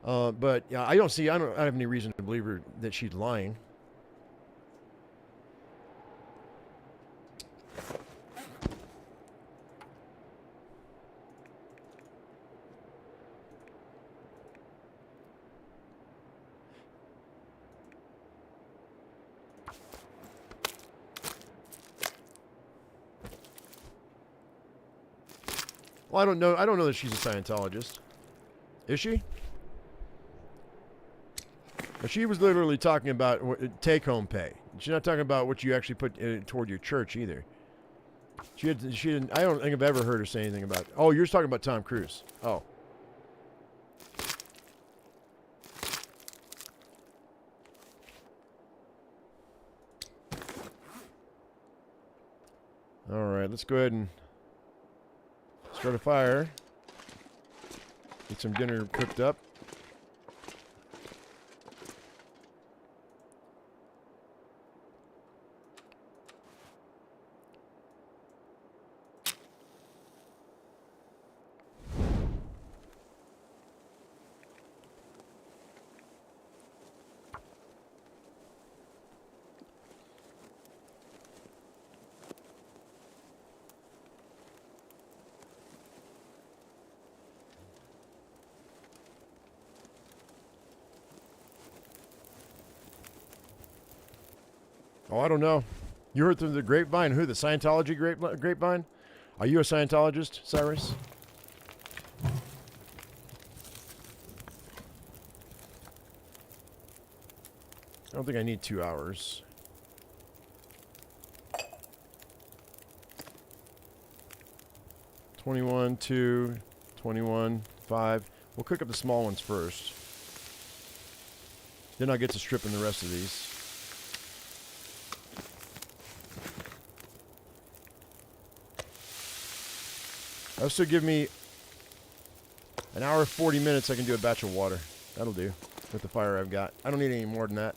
But yeah, I don't have any reason to believe her that she's lying. Well, I don't know. I don't know that she's a Scientologist. Is she? She was literally talking about take-home pay. She's not talking about what you actually put toward your church either. She didn't. I don't think I've ever heard her say anything about. Oh, you're talking about Tom Cruise. Oh. All right, let's go ahead and start a fire. Get some dinner cooked up. Oh, I don't know. You heard through the grapevine. Who? The Scientology grapevine? Are you a Scientologist, Cyrus? I don't think I need 2 hours. $21, $2, $21, $5. We'll cook up the small ones first. Then I'll get to stripping the rest of these. Also give me an hour 40 minutes. I can do a batch of water. That'll do with the fire I've got. I don't need any more than that.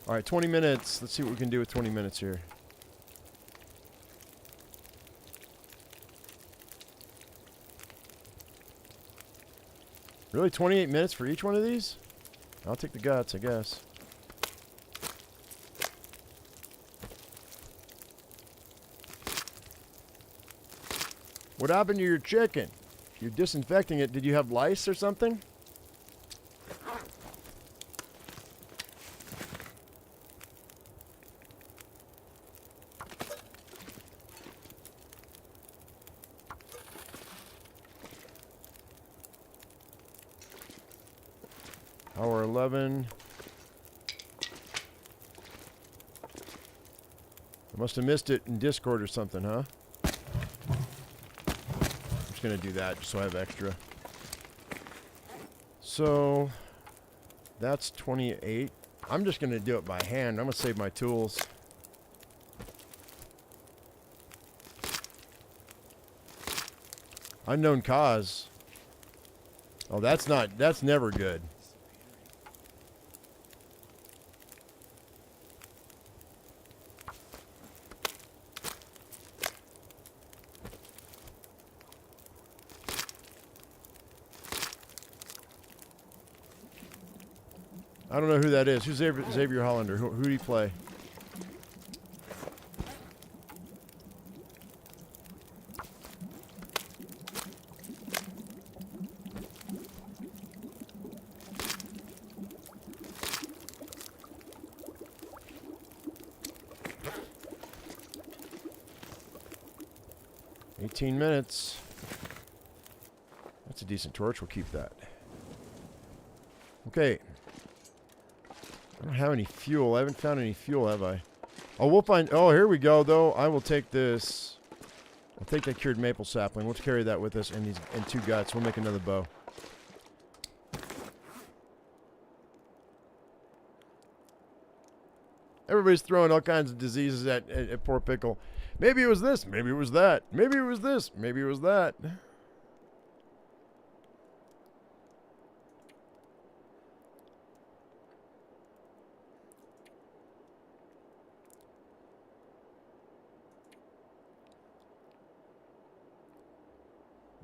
All right, 20 minutes. Let's see what we can do with 20 minutes here. Really, 28 minutes for each one of these? I'll take the guts, I guess. What happened to your chicken? You're disinfecting it. Did you have lice or something? Hour 11. I must have missed it in Discord or something, huh? Gonna do that just so I have extra. So that's 28. I'm just gonna do it by hand. I'm gonna save my tools. Unknown cause. Oh, that's never good. I don't know who that is. Who's Xavier Hollander? Who do you play? $18 minutes. That's a decent torch. We'll keep that. Okay. I don't have any fuel. I haven't found any fuel, have I? Oh, we'll find... Oh, here we go, though. I will take this. I'll take that cured maple sapling. Let's carry that with us and 2 guts. We'll make another bow. Everybody's throwing all kinds of diseases at poor Pickle. Maybe it was this. Maybe it was that. Maybe it was this. Maybe it was that.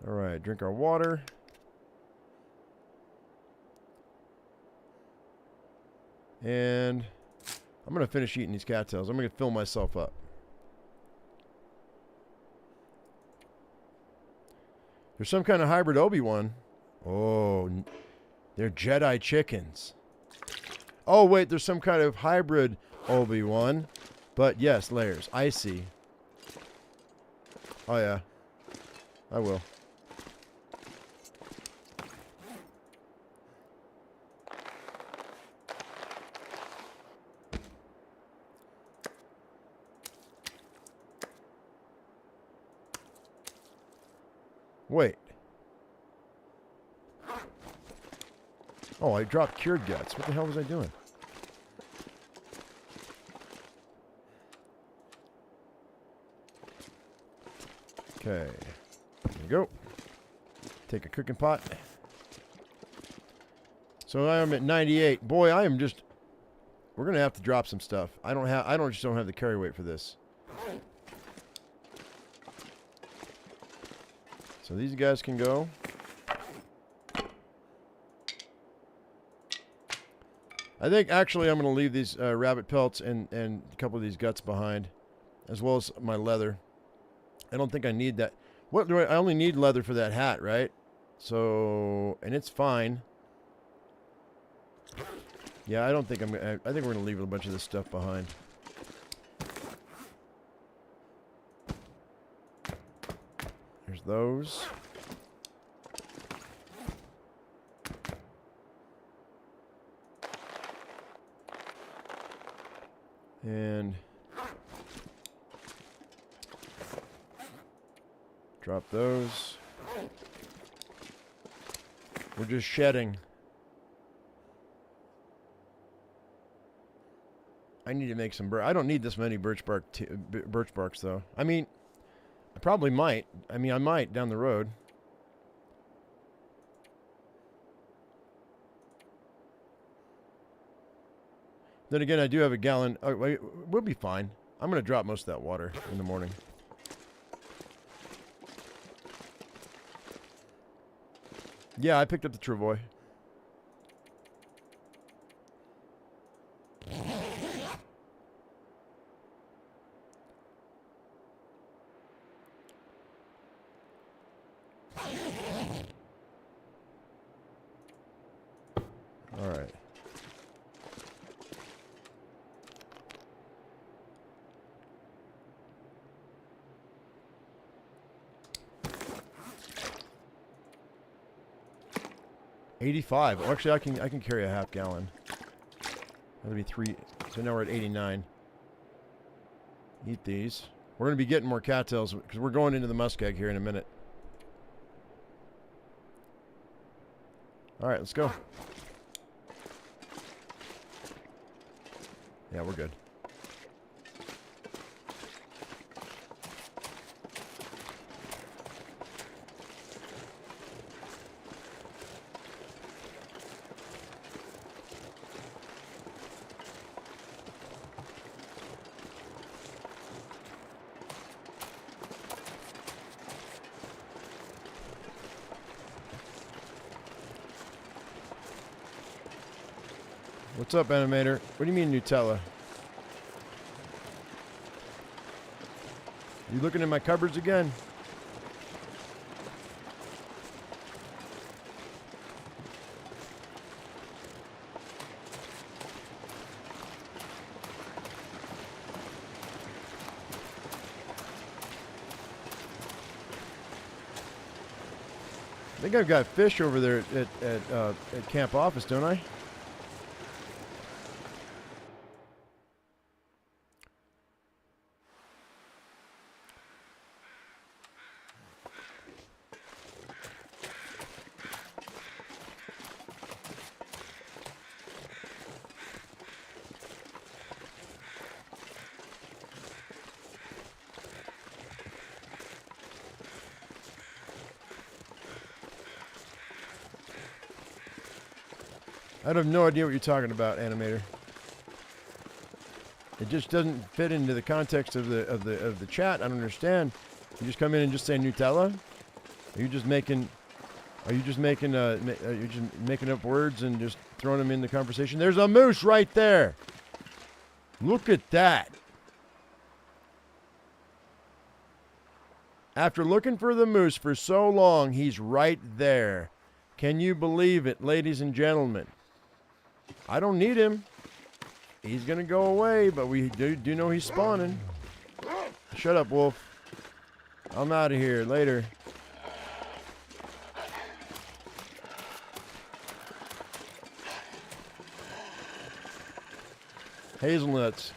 All right, drink our water. And I'm going to finish eating these cattails. I'm going to fill myself up. There's some kind of hybrid Obi-Wan. Oh, they're Jedi chickens. Oh, wait, there's some kind of hybrid Obi-Wan. But yes, layers. I see. Oh, yeah. I will. Wait. Oh, I dropped cured guts. What the hell was I doing? Okay. There you go. Take a cooking pot. So I am at 98. Boy, I am just... We're going to have to drop some stuff. I just don't have the carry weight for this. So these guys can go. I think actually I'm going to leave these rabbit pelts and a couple of these guts behind, as well as my leather. I don't think I need that. What do I only need leather for that hat, right? So, and it's fine. Yeah, I don't think I think we're going to leave a bunch of this stuff behind. There's those. And drop those. We're just shedding. I need to make some I don't need this many birch barks though. I mean, I probably might. I mean, I might down the road. Then again, I do have a gallon. Oh, wait, we'll be fine. I'm going to drop most of that water in the morning. Yeah, I picked up the Travoy. All right. $85. Well, actually, I can carry a half gallon. That'll be 3. So now we're at 89. Eat these. We're going to be getting more cattails because we're going into the muskeg here in a minute. All right, let's go. Yeah, we're good. What's up, animator? What do you mean Nutella? You looking in my cupboards again? I think I've got fish over there at camp office, don't I? I have no idea what you're talking about, animator. It just doesn't fit into the context of the chat. I don't understand. You just come in and just say Nutella? Are you just making up words and just throwing them in the conversation? There's a moose right there. Look at that. After looking for the moose for so long, he's right there. Can you believe it, ladies and gentlemen? I don't need him. He's going to go away, but we do know he's spawning. Shut up, wolf. I'm out of here. Later. Hazelnuts.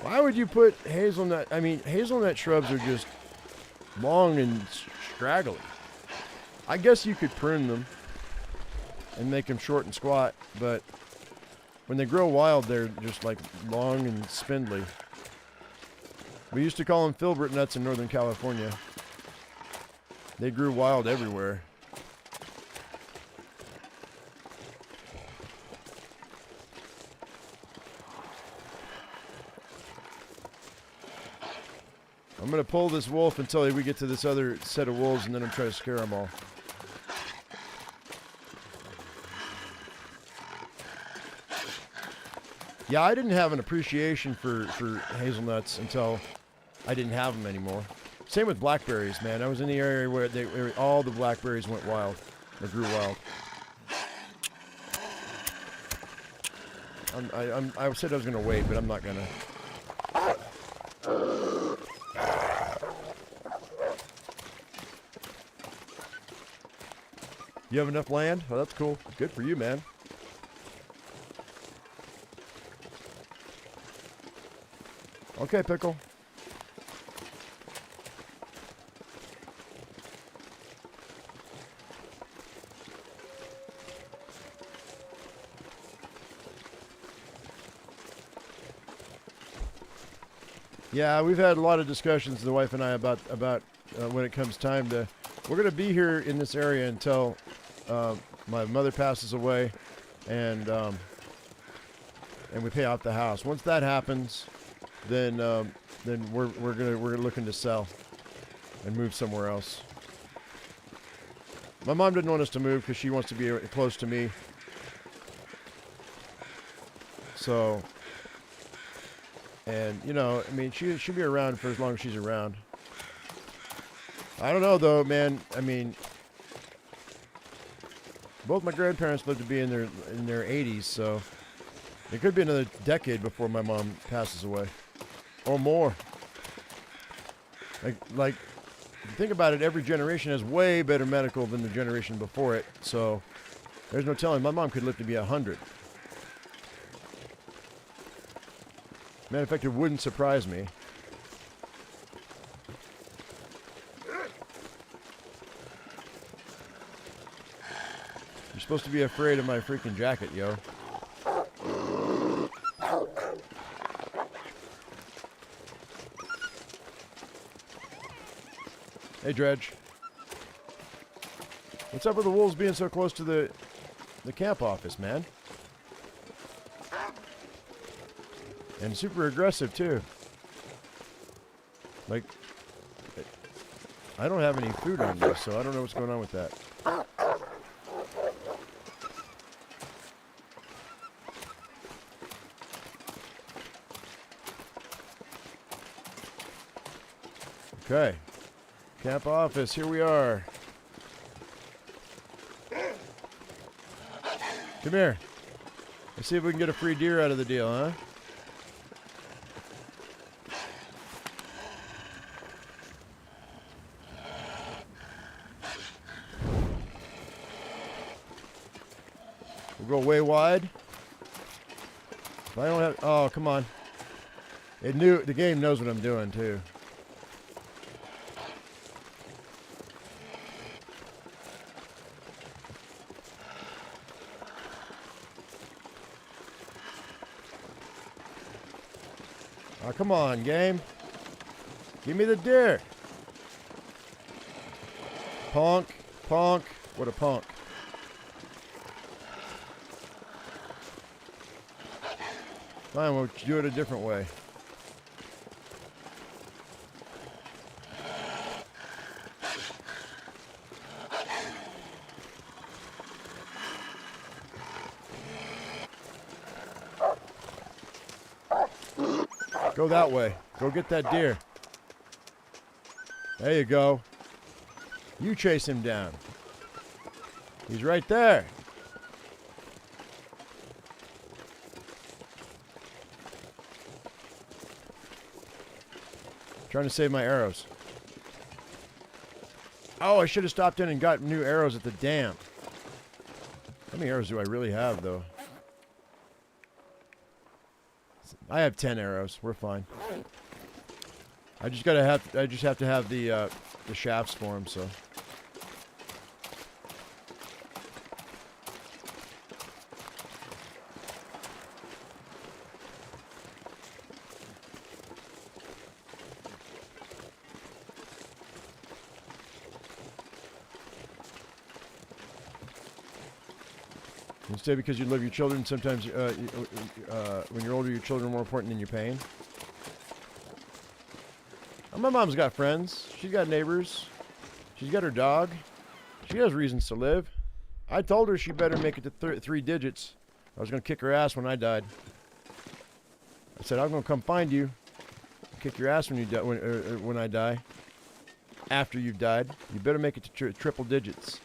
Why would you put hazelnut? I mean, hazelnut shrubs are just long and straggly. I guess you could prune them and make them short and squat, but when they grow wild, they're just like long and spindly. We used to call them filbert nuts in Northern California. They grew wild everywhere. I'm going to pull this wolf until we get to this other set of wolves, and then I'm trying to scare them all. Yeah, I didn't have an appreciation for hazelnuts until I didn't have them anymore. Same with blackberries, man. I was in the area where all the blackberries went wild, or grew wild. I said I was going to wait, but I'm not going to. You have enough land? Oh, that's cool. Good for you, man. Okay, Pickle. Yeah, we've had a lot of discussions, the wife and I, about when it comes time to. We're going to be here in this area until my mother passes away, and we pay off the house. Once that happens, then we're looking to sell and move somewhere else. My mom didn't want us to move because she wants to be close to me. So, and you know, I mean, she'll be around for as long as she's around. I don't know though, man. I mean, both my grandparents lived to be in their 80s, so it could be another decade before my mom passes away, or more. Like, if you think about it, every generation has way better medical than the generation before it. So there's no telling. My mom could live to be 100. Matter of fact, it wouldn't surprise me. You're supposed to be afraid of my freaking jacket, yo. Hey, Dredge. What's up with the wolves being so close to the camp office, man? And super aggressive, too. Like, I don't have any food on me, so I don't know what's going on with that. Okay. Camp office, here we are. Come here. Let's see if we can get a free deer out of the deal, huh? We'll go way wide. If I don't have, oh, come on. The game knows what I'm doing, too. Oh, come on, game. Give me the deer. Punk, punk. What a punk. Fine, we'll do it a different way. Go that way. Go get that deer. There you go. You chase him down. He's right there. Trying to save my arrows. Oh, I should have stopped in and got new arrows at the dam. How many arrows do I really have, though? I have 10 arrows. We're fine. I just have to have the shafts for them, so. Instead, because you love your children, sometimes when you're older, your children are more important than your pain. My mom's got friends. She's got neighbors. She's got her dog. She has reasons to live. I told her she better make it to 3 digits. I was going to kick her ass when I died. I said, I'm going to come find you. Kick your ass when you when I die. After you've died. You better make it to triple digits.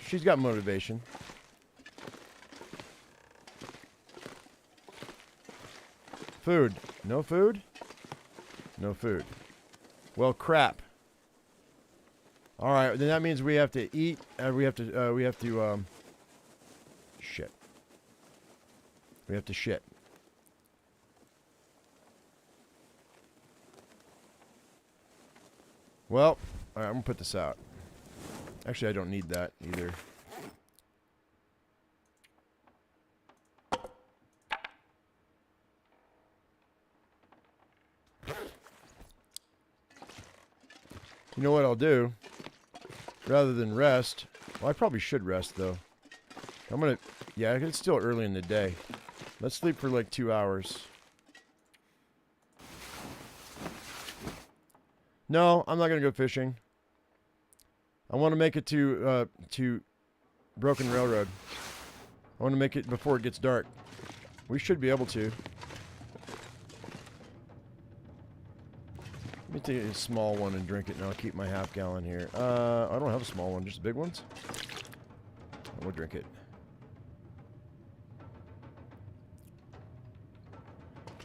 She's got motivation. Food. No food? No food. Well, crap. All right, then that means we have to eat. Shit. We have to shit. Well, all right, I'm gonna put this out. Actually, I don't need that either. You know what I'll do? Rather than rest, well, I probably should rest though. Yeah, it's still early in the day. Let's sleep for like 2 hours. No, I'm not gonna go fishing. I want to make it to Broken Railroad. I want to make it before it gets dark. We should be able to. Let me take a small one and drink it, and I'll keep my half gallon here. I don't have a small one, just big ones. We'll drink it.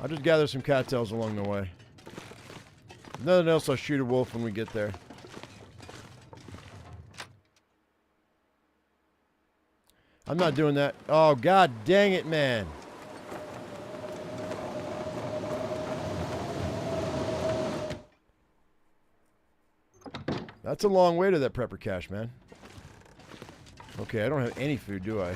I'll just gather some cattails along the way. If nothing else, I'll shoot a wolf when we get there. I'm not doing that. Oh, god dang it, man. That's a long way to that prepper cache, man. Okay, I don't have any food, do I?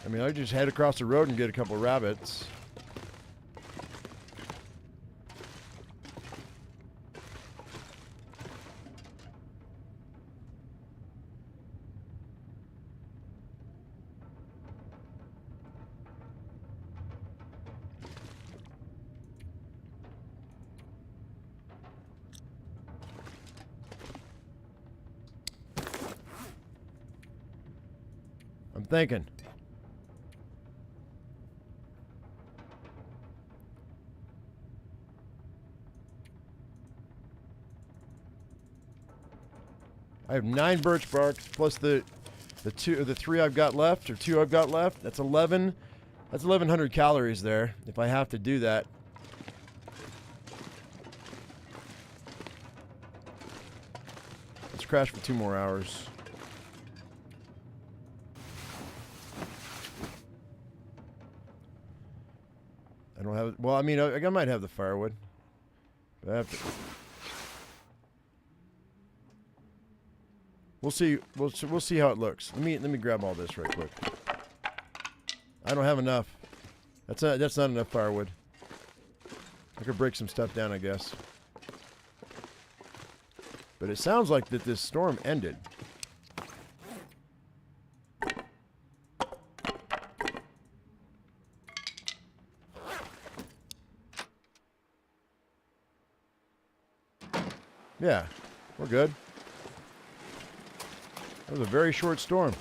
I mean, I just head across the road and get a couple of rabbits. I'm thinking. I have 9 birch barks plus the 3 I've got left, or 2 I've got left. That's 11. That's 1,100 calories there. If I have to do that. Let's crash for 2 more hours. I don't have. Well, I mean, I might have the firewood. But I have to. We'll see. We'll see how it looks. Let me grab all this right quick. I don't have enough. That's not enough firewood. I could break some stuff down, I guess. But it sounds like that this storm ended. Yeah, we're good. That was a very short storm.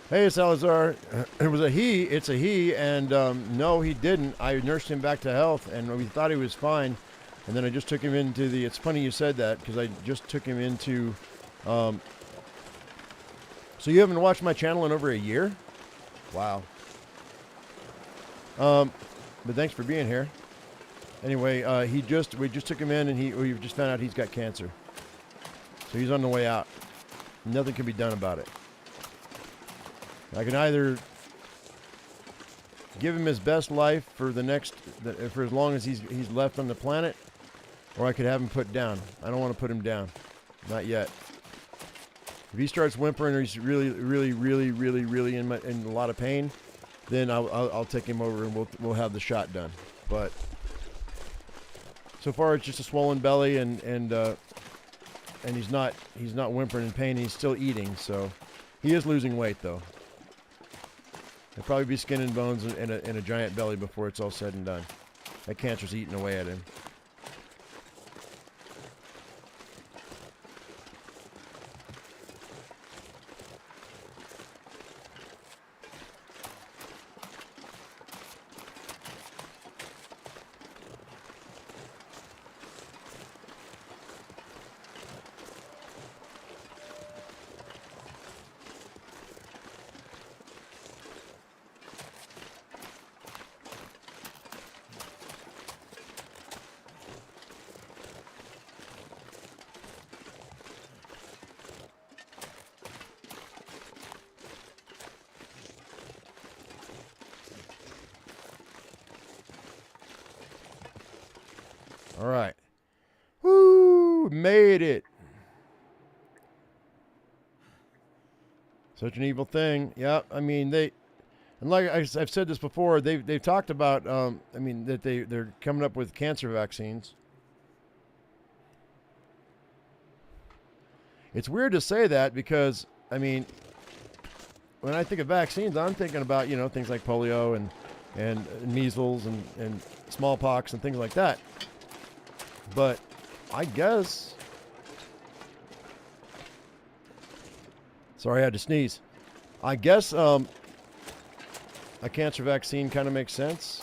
Hey, Salazar. It was a he. It's a he. And no, he didn't. I nursed him back to health, and we thought he was fine. And then I just took him into the, it's funny you said that, because I just took him into, so you haven't watched my channel in over a year? Wow. But thanks for being here. Anyway, we just took him in, and we just found out he's got cancer. So he's on the way out. Nothing can be done about it. I can either give him his best life for for as long as he's left on the planet, or I could have him put down. I don't want to put him down, not yet. If he starts whimpering or he's really in a lot of pain, then I'll take him over and we'll have the shot done. But so far it's just a swollen belly and he's not whimpering in pain. He's still eating, so he is losing weight though. He'll probably be skin and bones and a giant belly before it's all said and done. That cancer's eating away at him. All right. Woo! Made it. Such an evil thing. Yeah, I mean, and like I've said this before, they've talked about, I mean, that they're coming up with cancer vaccines. It's weird to say that because, I mean, when I think of vaccines, I'm thinking about, things like polio and measles and smallpox and things like that. But I guess, sorry, I had to sneeze. I guess a cancer vaccine kind of makes sense.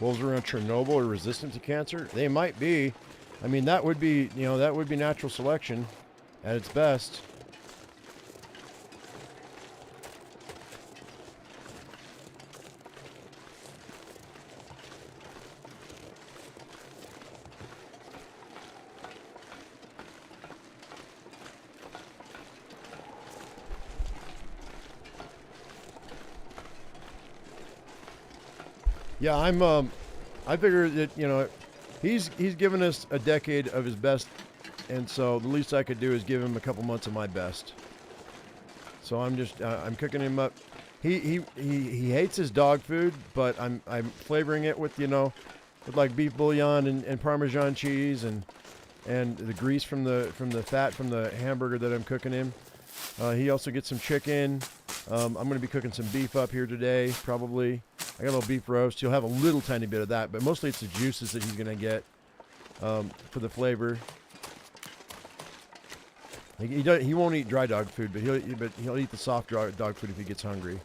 Wolves around Chernobyl are resistant to cancer? They might be. I mean, that would be, that would be natural selection at its best. Yeah, I figure that, he's given us a decade of his best, and so the least I could do is give him a couple months of my best. So I'm just, I'm cooking him up. He hates his dog food, but I'm flavoring it with, with like beef bouillon and Parmesan cheese and the grease from the fat from the hamburger that I'm cooking him. He also gets some chicken. I'm going to be cooking some beef up here today, probably. I got a little beef roast. He'll have a little tiny bit of that, but mostly it's the juices that he's going to get for the flavor. He won't eat dry dog food, but he'll eat the soft dog food if he gets hungry.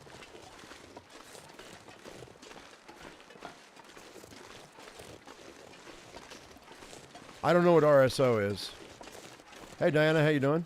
I don't know what RSO is. Hey Diana, how you doing?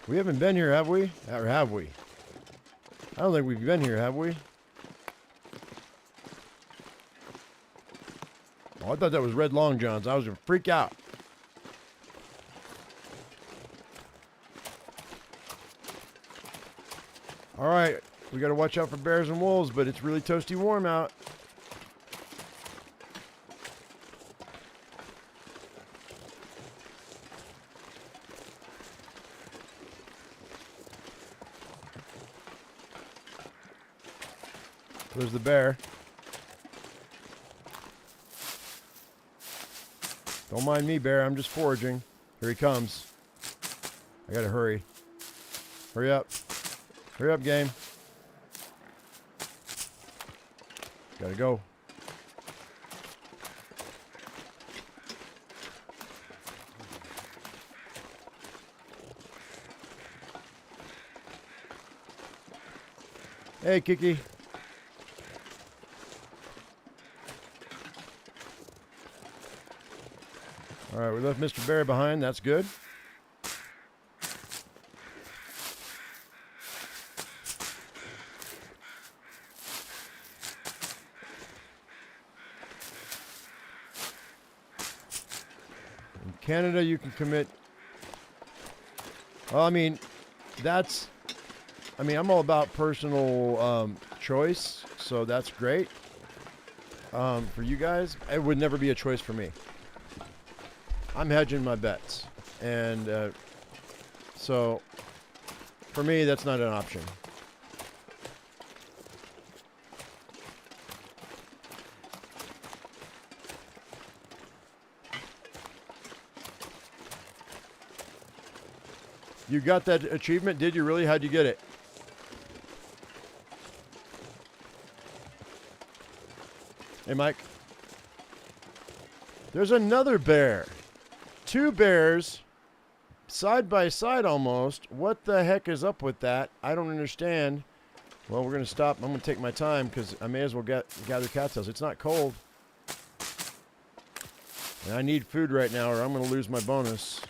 We haven't been here, have we? Or have we? I don't think we've been here, have we? Oh, I thought that was Red Long Johns. I was going to freak out. All right. We got to watch out for bears and wolves, but it's really toasty warm out. There's the bear. Don't mind me, bear. I'm just foraging. Here he comes. I gotta hurry. Hurry up. Hurry up, game. Gotta go. Hey, Kiki. All right, we left Mr. Bear behind. That's good. In Canada, you can commit. Well, I mean, I'm all about personal choice, so that's great. For you guys, it would never be a choice for me. I'm hedging my bets, and so for me, that's not an option. You got that achievement? Did you really? How'd you get it? Hey, Mike. There's another bear. Two bears side by side almost. What the heck is up with that? I don't understand. Well, we're going to stop. I'm going to take my time because I may as well gather cattails. It's not cold. And I need food right now or I'm going to lose my bonus.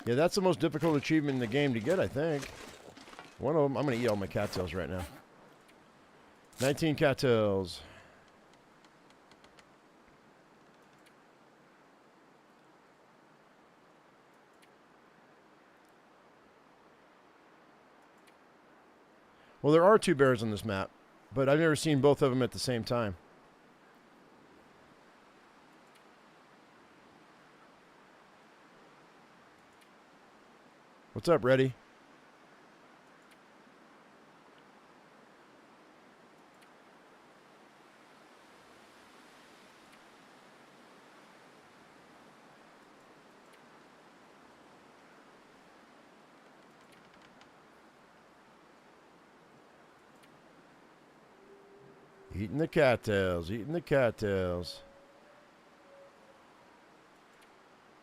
Yeah, that's the most difficult achievement in the game to get, I think. One of them, I'm going to eat all my cattails right now. 19 cattails. Well, there are two bears on this map, but I've never seen both of them at the same time. What's up, Reddy? Eating the cattails, eating the cattails.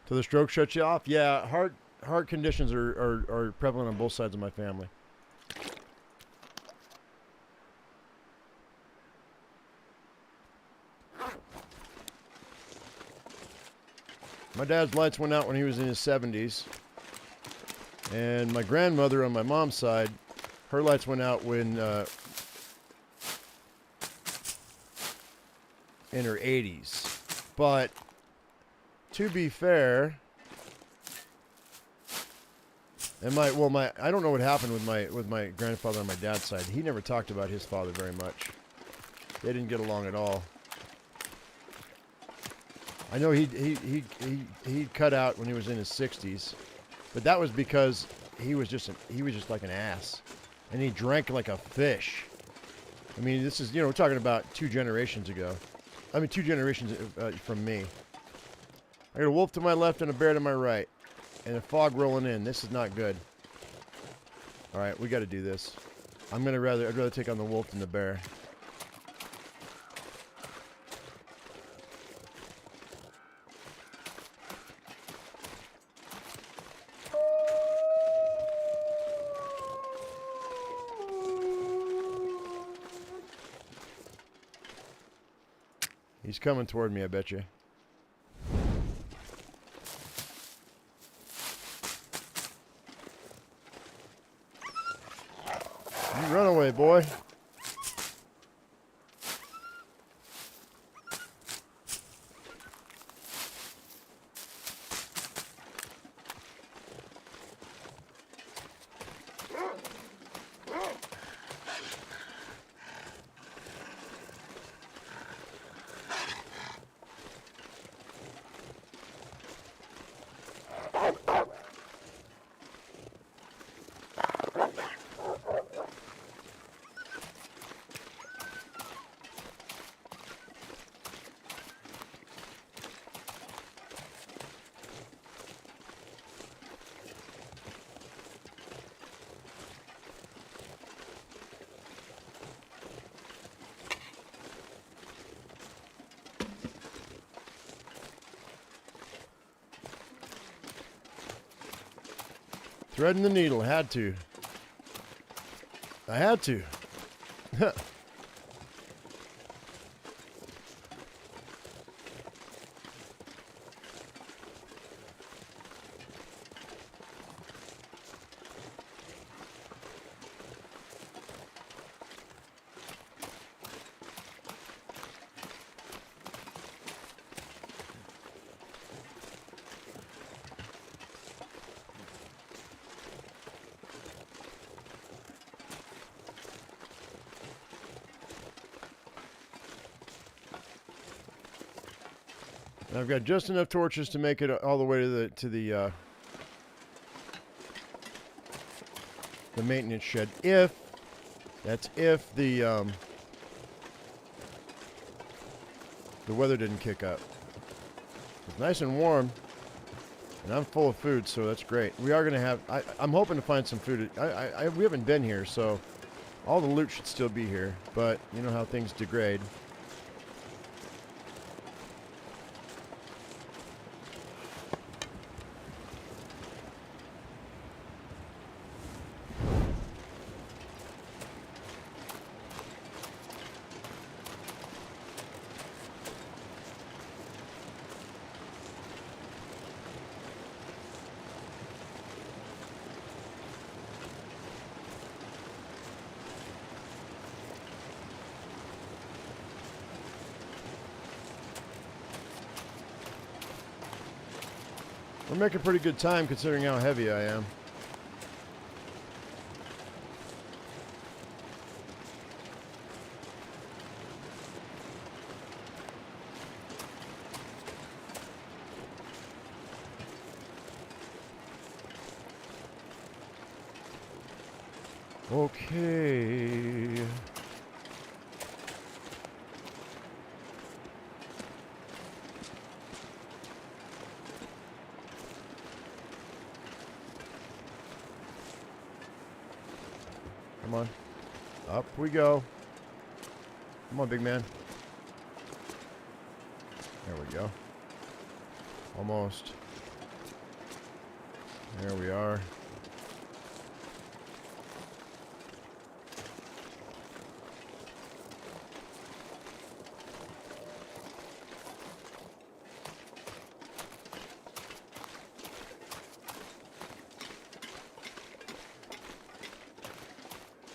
So the stroke shuts you off? Yeah, heart conditions are prevalent on both sides of my family. My dad's lights went out when he was in his 70s. And my grandmother on my mom's side, her lights went out when in her 80s. But to be fair, and I don't know what happened with my grandfather on my dad's side. He never talked about his father very much. They didn't get along at all. I know he cut out when he was in his 60s, but that was because he was just like an ass, and he drank like a fish. I mean, this is, we're talking about 2 generations ago. I mean, 2 generations from me. I got a wolf to my left and a bear to my right, and a fog rolling in. This is not good. All right, we got to do this. I'd rather take on the wolf than the bear. He's coming toward me, I bet you. You run away, boy. Threading the needle. Had to. I had to. And I've got just enough torches to make it all the way to the maintenance shed. If the weather didn't kick up. It's nice and warm, and I'm full of food, so that's great. We are gonna have. I'm hoping to find some food. We haven't been here, so all the loot should still be here. But you know how things degrade. We're making pretty good time considering how heavy I am. Okay. Come on. Up we go. Come on, big man. There we go. Almost. There we are.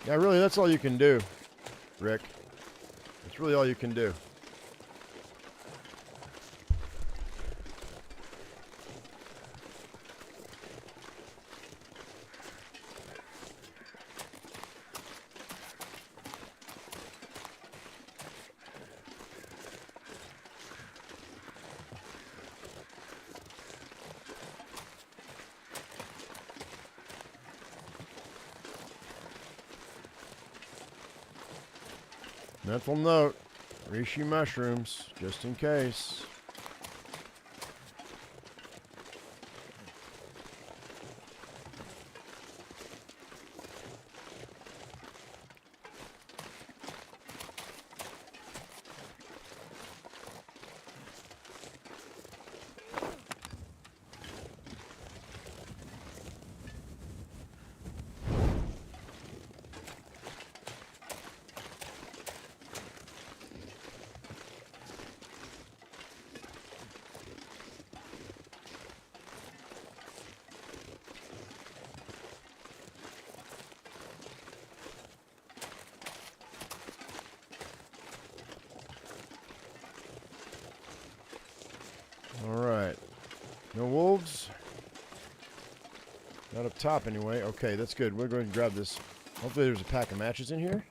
Yeah, really, that's all you can do, Rick. That's really all you can do. Mental note, reishi mushrooms, just in case. Alright. No wolves. Not up top anyway. Okay, that's good. We're going to grab this. Hopefully there's a pack of matches in here.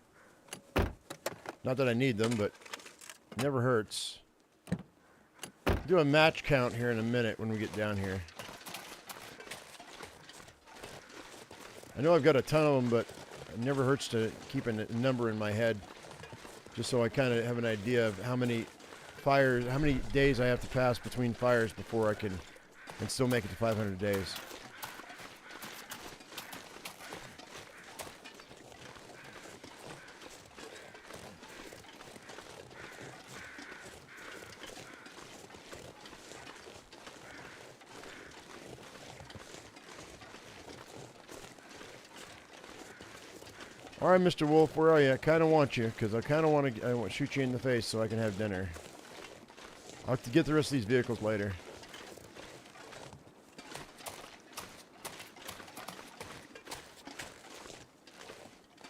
Not that I need them, but it never hurts. Do a match count here in a minute when we get down here. I know I've got a ton of them, but it never hurts to keep a number in my head. Just so I kind of have an idea of how many fires, how many days I have to pass between fires before I can and still make it to 500 days. All right, Mr. Wolf, where are you? I kind of want you, because I kind of want to shoot you in the face so I can have dinner. I'll have to get the rest of these vehicles later.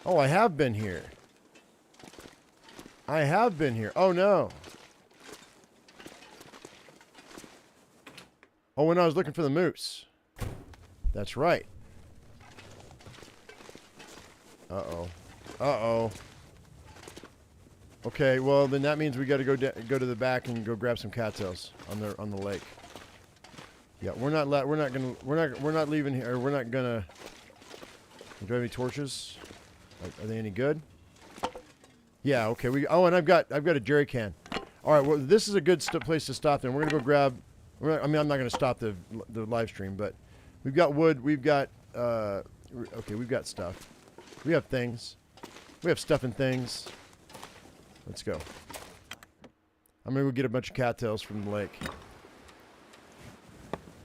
Oh, I have been here. I have been here. Oh, no. Oh, when I was looking for the moose. That's right. Uh-oh. Uh-oh. Okay, well then that means we got to go to the back and go grab some cattails on the lake. Yeah, we're not leaving here. We're not gonna. Do you have any torches? Are they any good? Yeah. Okay. And I've got a jerry can. All right. Well, this is a good place to stop. Then we're gonna go grab. I'm not gonna stop the live stream, but we've got wood. We've got. Okay. We've got stuff. We have things. We have stuff and things. Let's go. I'm gonna go get a bunch of cattails from the lake.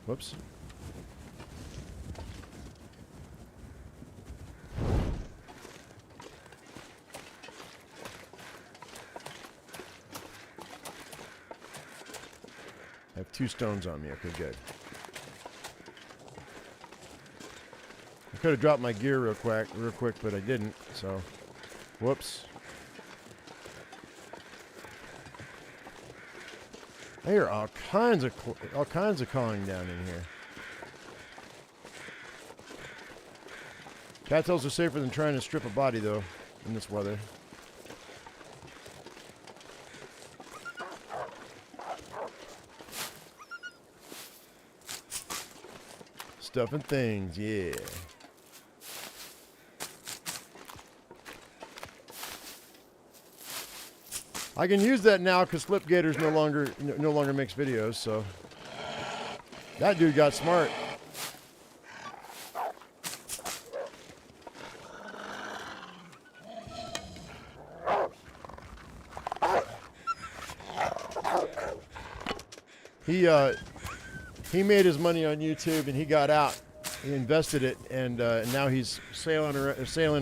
Whoops. I have 2 stones on me. Okay, good. I could have dropped my gear real quick, but I didn't. So, whoops. I hear all kinds of calling down in here. Cattails are safer than trying to strip a body, though, in this weather. Stuff and things, yeah. I can use that now because Slipgator's no longer makes videos, so that dude got smart. He made his money on YouTube and he got out. He invested it, and now he's sailing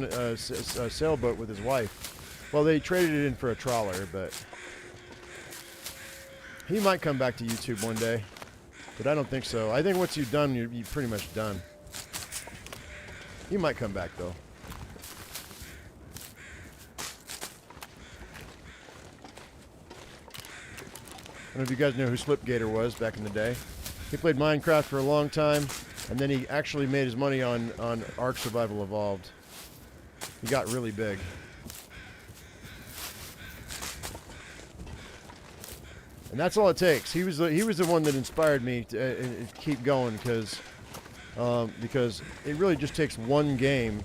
a sailboat with his wife. Well, they traded it in for a trawler, but he might come back to YouTube one day. But I don't think so. I think once you've done, you're pretty much done. He might come back, though. I don't know if you guys know who Slipgator was back in the day. He played Minecraft for a long time, and then he actually made his money on Ark Survival Evolved. He got really big. And that's all it takes. He was the one that inspired me to keep going because it really just takes one game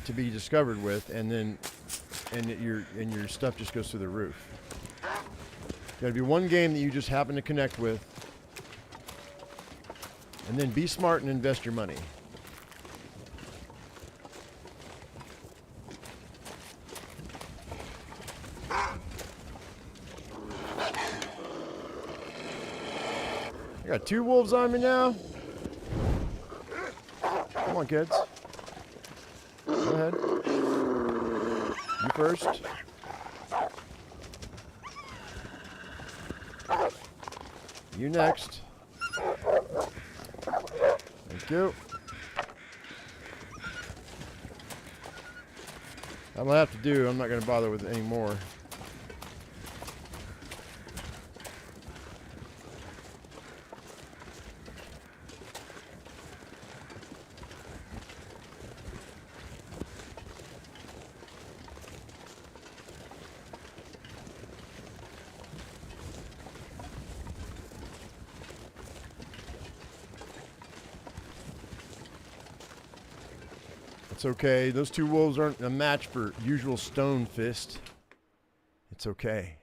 to be discovered with, and your stuff just goes through the roof. Got to be one game that you just happen to connect with, and then be smart and invest your money. I got 2 wolves on me now. Come on, kids. Go ahead. You first. You next. Thank you. That'll have to do. I'm not going to bother with it anymore. It's okay. Those 2 wolves aren't a match for usual stone fist. It's okay.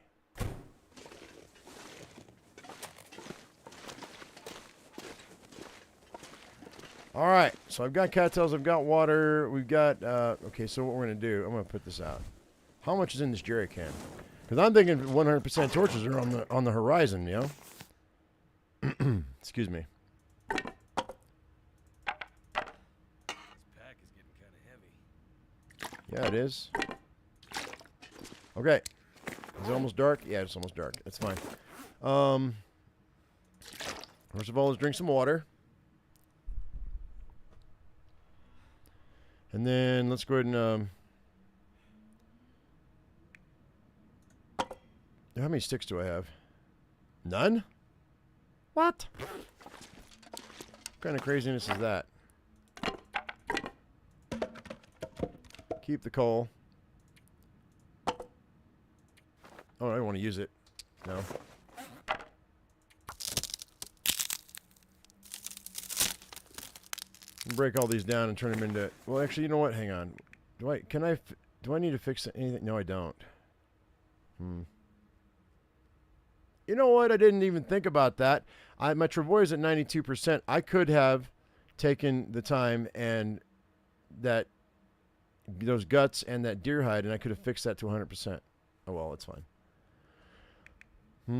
All right. So I've got cattails. I've got water. We've got... okay, so what we're going to do... I'm going to put this out. How much is in this jerry can? Because I'm thinking 100% torches are on the horizon, you know? Excuse me. Yeah, it is. Okay. Is it almost dark? Yeah, it's almost dark. That's fine. First of all, let's drink some water. And then let's go ahead and... how many sticks do I have? None? What? What kind of craziness is that? Keep the coal. Oh, I don't want to use it. No. Break all these down and turn them into... Well, actually, you know what? Hang on. Do I need to fix anything? No, I don't. You know what? I didn't even think about that. My travois is at 92%. I could have taken the time and those guts and that deer hide, and I could have fixed that to 100%. Oh, well, it's fine. Do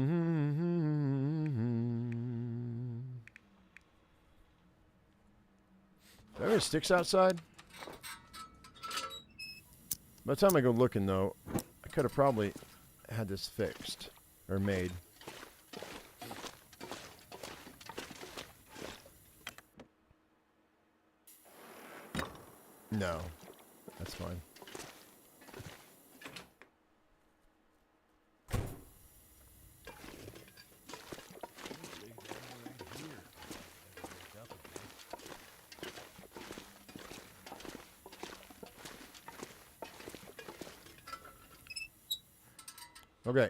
I have any sticks outside? By the time I go looking, though, I could have probably had this fixed or made. No, that's fine. Okay.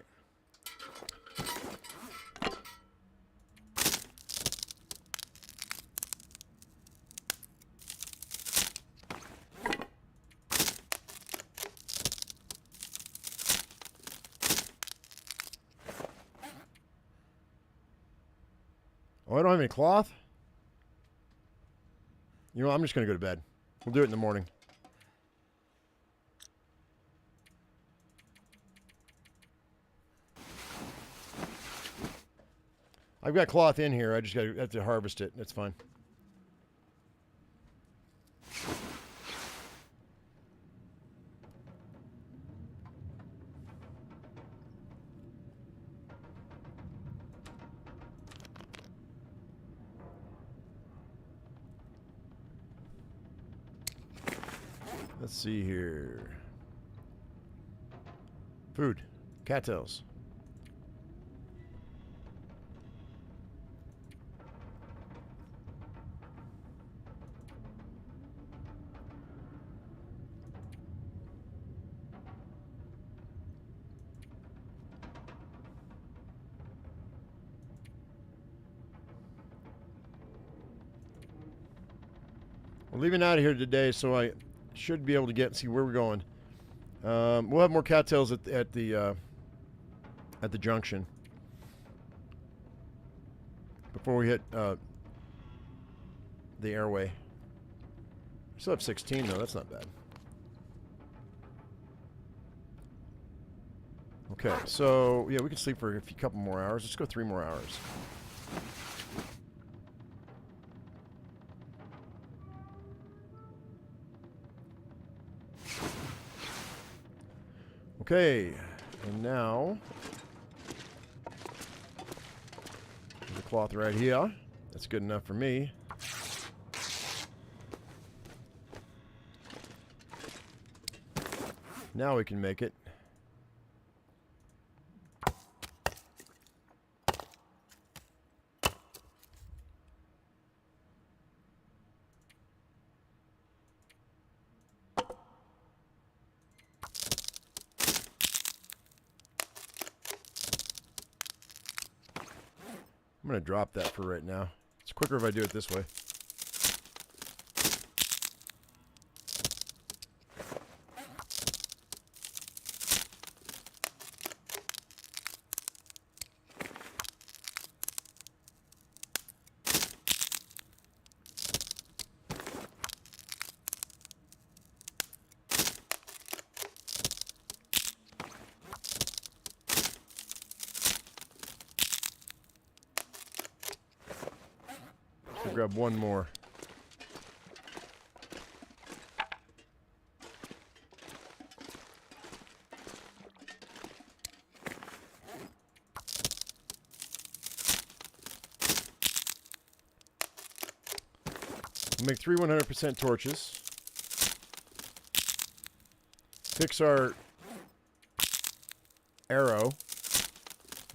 Oh, I don't have any cloth? You know, I'm just going to go to bed. We'll do it in the morning. I've got cloth in here. I just have to harvest it. That's fine. Let's see here. Food. Cattails. We're leaving out of here today, so I should be able to see where we're going. We'll have more cattails at the junction before we hit the airway. We still have 16 though. That's not bad. Okay, so yeah, we can sleep for a couple more hours. Let's go 3 more hours. Okay, and now there's a cloth right here. That's good enough for me. Now we can make it. I'm going to drop that for right now. It's quicker if I do it this way. Grab one more. We'll make 3 100% torches. Fix our arrow.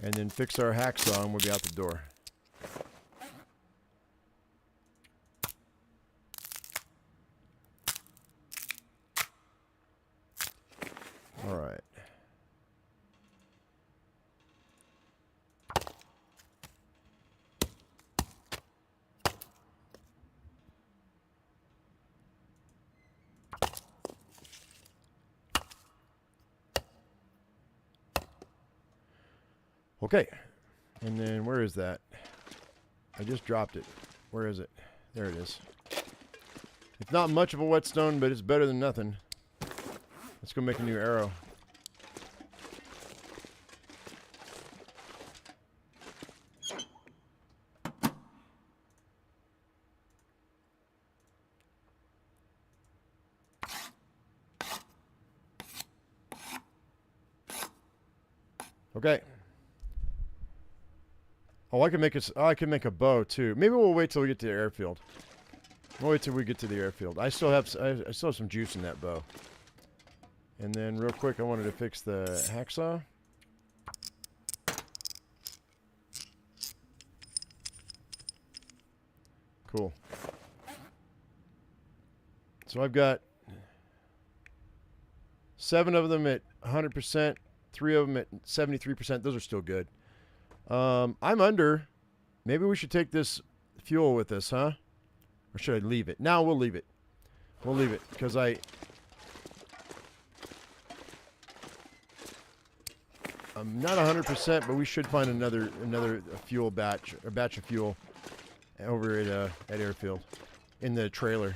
And then fix our hacksaw and we'll be out the door. All right. Okay. And then where is that? I just dropped it. Where is it? There it is. It's not much of a whetstone, but it's better than nothing. Let's go make a new arrow. Okay. Oh, I can make a bow too. Maybe we'll wait till we get to the airfield. We'll wait till we get to the airfield. I still have some juice in that bow. And then real quick, I wanted to fix the hacksaw. Cool. So I've got 7 of them at 100%, 3 of them at 73%. Those are still good. I'm under. Maybe we should take this fuel with us, huh? Or should I leave it? No, we'll leave it. We'll leave it because I'm not 100%, but we should find another fuel batch, a batch of fuel over at airfield in the trailer.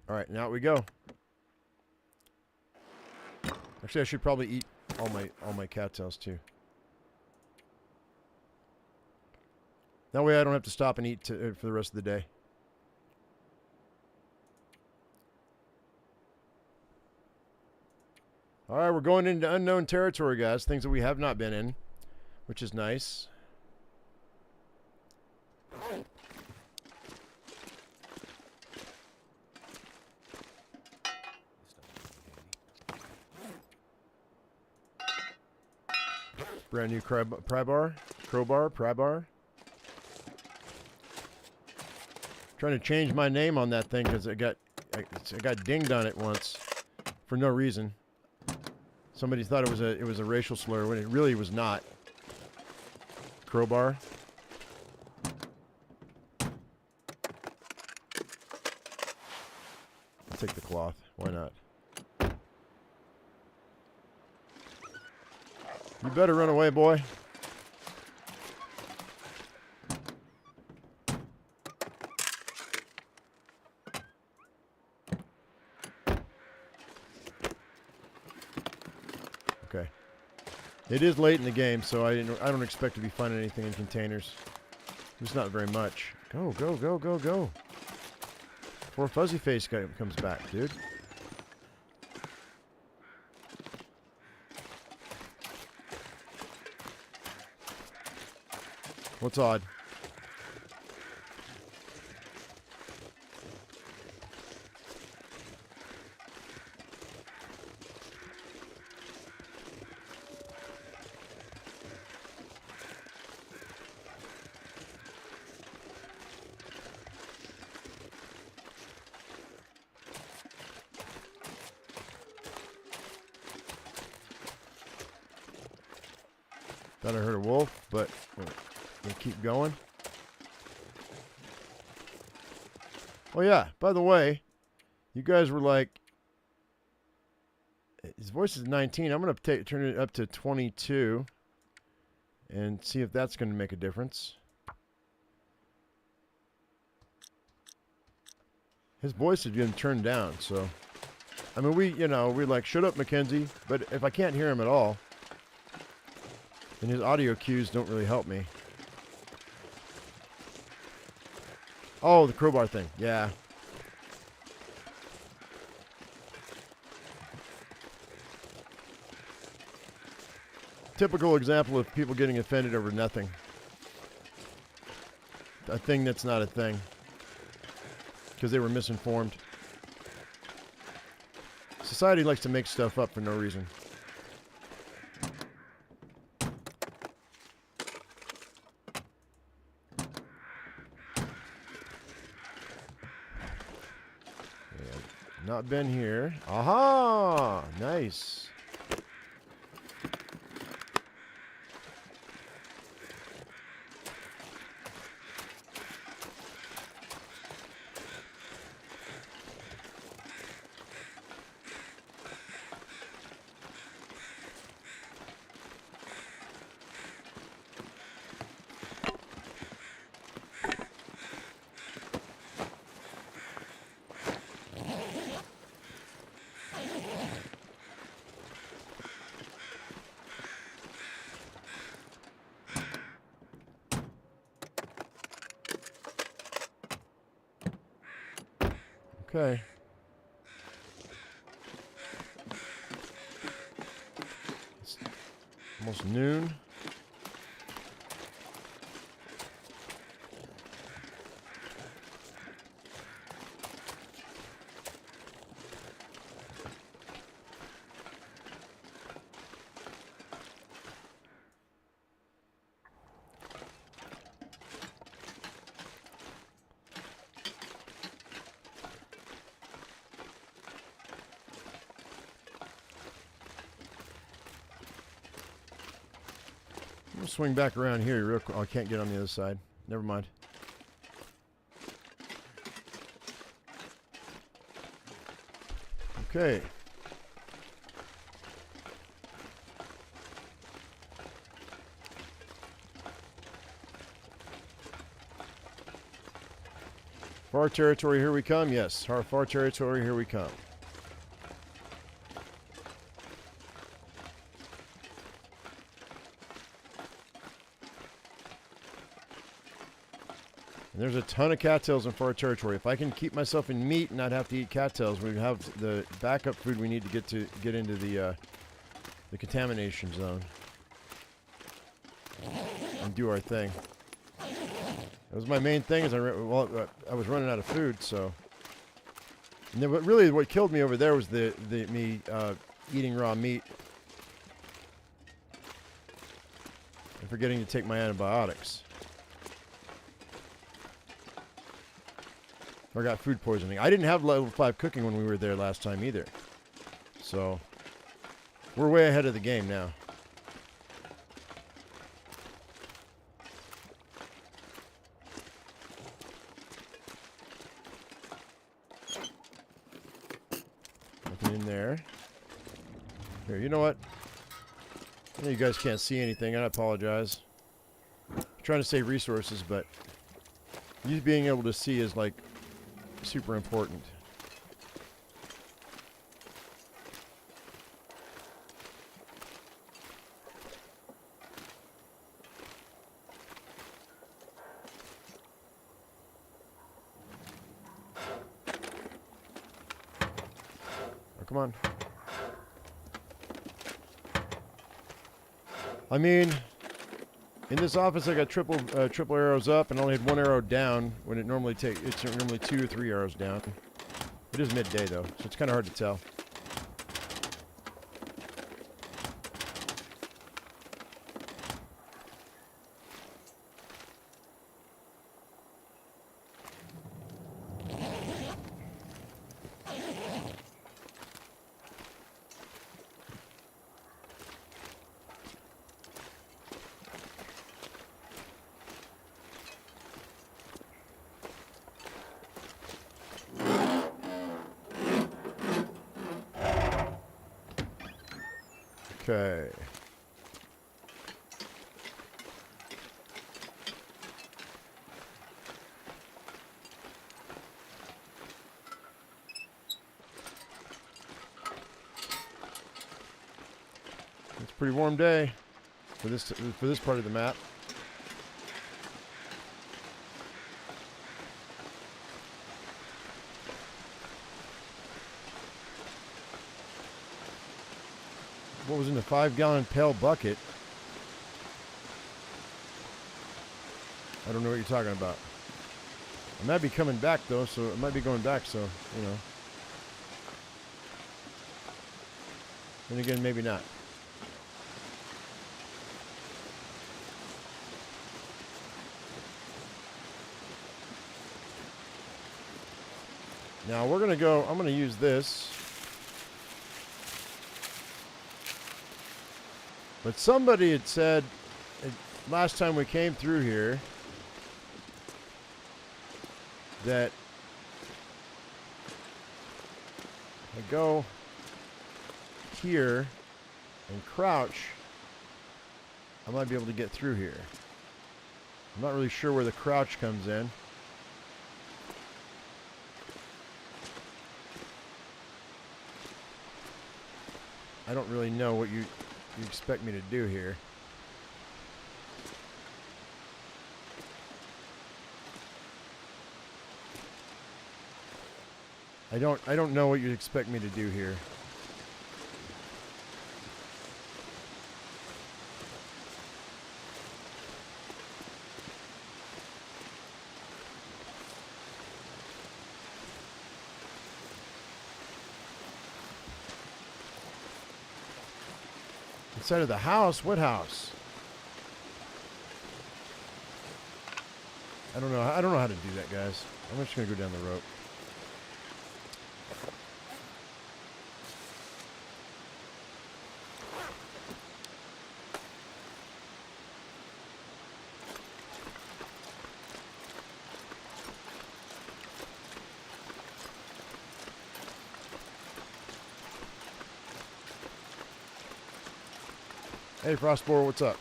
All right, now we go. Actually, I should probably eat all my cattails too. That way I don't have to stop and eat for the rest of the day. All right, we're going into unknown territory, guys. Things that we have not been in, which is nice. Brand new crowbar. Trying to change my name on that thing because I got dinged on it once for no reason. Somebody thought it was a racial slur when it really was not. Crowbar. I'll take the cloth. Why not? You better run away, boy. Okay. It is late in the game, so I don't expect to be finding anything in containers. There's not very much. Go, go, go, go, go. Before Fuzzy Face comes back, dude. What's odd? Thought I heard a wolf, but we'll keep going. Oh yeah, by the way, you guys were like, his voice is 19. I'm going to turn it up to 22 and see if that's going to make a difference. His voice had been turned down, so I mean, we're like, shut up, Mackenzie. But if I can't hear him at all, then his audio cues don't really help me. Oh, the crowbar thing. Yeah. Typical example of people getting offended over nothing. A thing that's not a thing. Because they were misinformed. Society likes to make stuff up for no reason. Not been here. Aha! Nice. Okay. It's almost noon. I'm gonna swing back around here real quick. Oh, I can't get on the other side. Never mind. Okay. Far territory, here we come. Yes, our far territory, here we come. And there's a ton of cattails in far territory. If I can keep myself in meat and not have to eat cattails, we have the backup food we need to get into the contamination zone and do our thing. That was my main thing. I was running out of food, so. And then, what killed me over there was me eating raw meat and forgetting to take my antibiotics. Or got food poisoning. I didn't have level 5 cooking when we were there last time either. So, we're way ahead of the game now. Nothing in there. Here, you know what? I know you guys can't see anything. I apologize. I'm trying to save resources, but you being able to see is like super important. Oh, come on. I mean, in this office, I got triple arrows up and only had 1 arrow down when it's normally 2 or 3 arrows down. It is midday though, so it's kind of hard to tell. Okay. It's a pretty warm day for this part of the map. What was in the 5-gallon pail bucket? I don't know what you're talking about. I might be coming back, though, so it might be going back, so, you know. And again, maybe not. Now we're going to go, I'm going to use this. But somebody had said, last time we came through here, that I go here and crouch, I might be able to get through here. I'm not really sure where the crouch comes in. I don't really know what you expect me to do here. I don't know what you expect me to do here. Inside of the house? What house? I don't know. I don't know how to do that, guys. I'm just gonna go down the rope. Hey, Frostborer, what's up?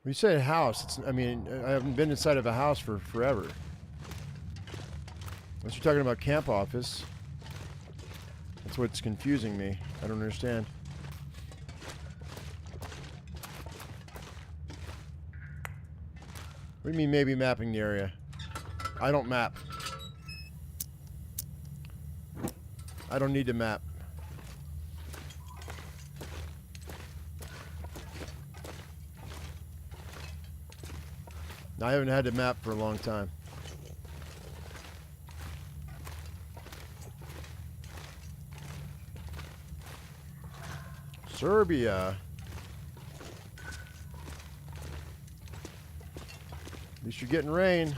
When you say a house, I mean, I haven't been inside of a house for forever. Unless you're talking about camp office. That's what's confusing me. I don't understand. What do you mean maybe mapping the area? I don't map. I don't need to map. I haven't had to map for a long time. Serbia. At least you're getting rain.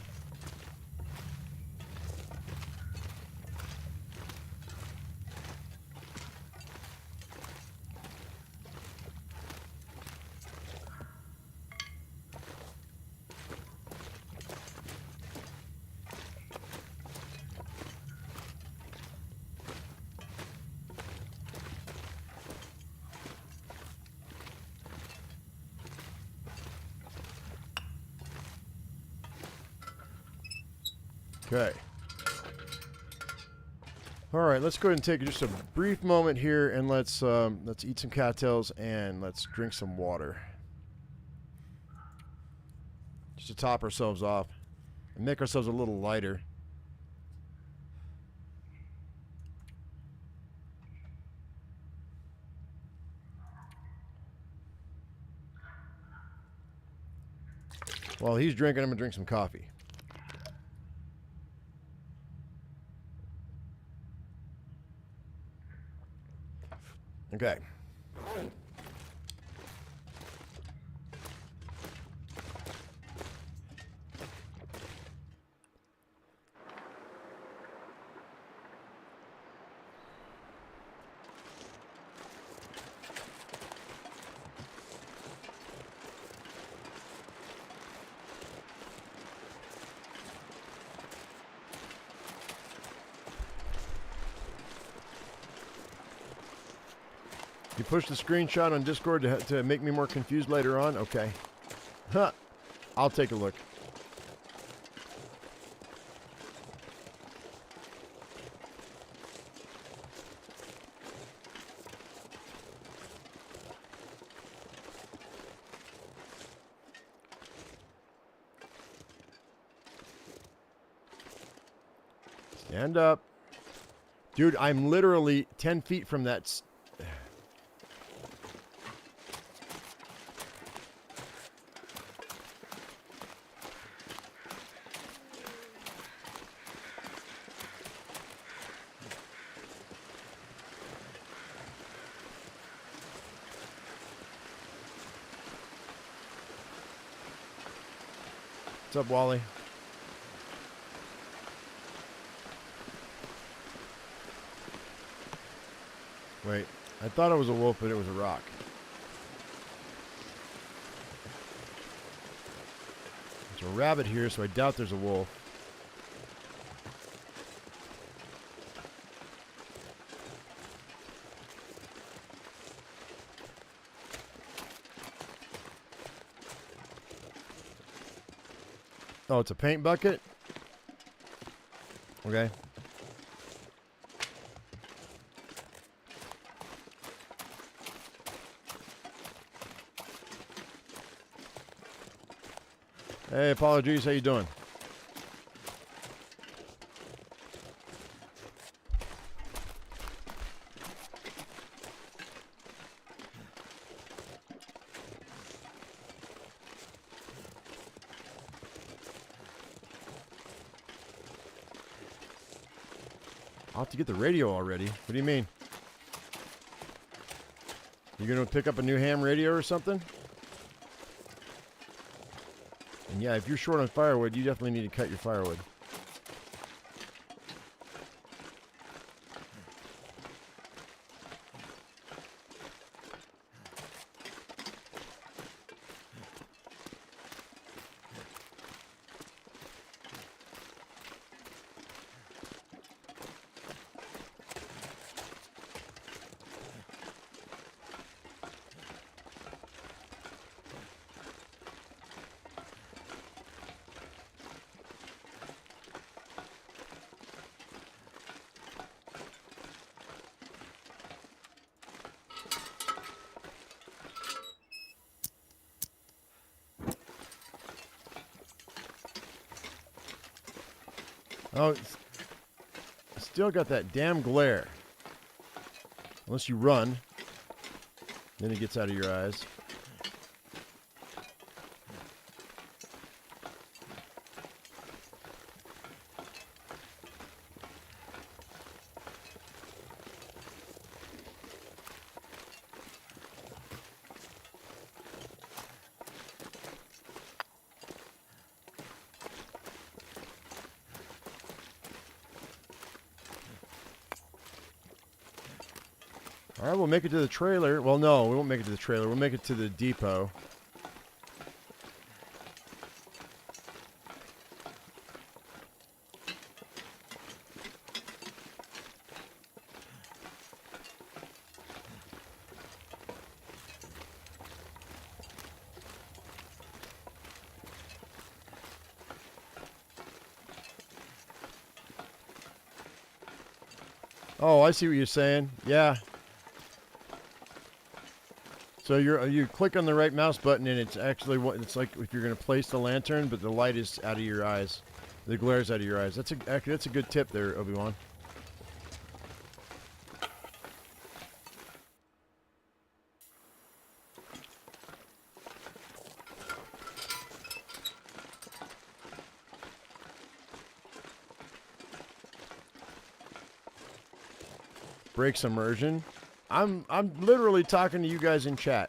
Okay. All right, let's go ahead and take just a brief moment here, and let's eat some cattails and let's drink some water, just to top ourselves off and make ourselves a little lighter. While he's drinking, I'm gonna drink some coffee. Okay. You pushed the screenshot on Discord to make me more confused later on? Okay. Huh. I'll take a look. Stand up. Dude, I'm literally 10 feet from that. What's up, Wally? Wait, I thought it was a wolf, but it was a rock. There's a rabbit here, so I doubt there's a wolf. Oh, it's a paint bucket? Okay. Hey, apologies. How you doing? I'll have to get the radio already. What do you mean? You gonna pick up a new ham radio or something? And yeah, if you're short on firewood, you definitely need to cut your firewood. Oh, it's still got that damn glare. Unless you run, then it gets out of your eyes. All right, we'll make it to the trailer. Well, no, we won't make it to the trailer. We'll make it to the depot. Oh, I see what you're saying. Yeah. So you click on the right mouse button and it's actually what it's like if you're going to place the lantern, but the light is out of your eyes. The glare's out of your eyes. That's a good tip there, Obi-Wan. Breaks immersion. I'm literally talking to you guys in chat.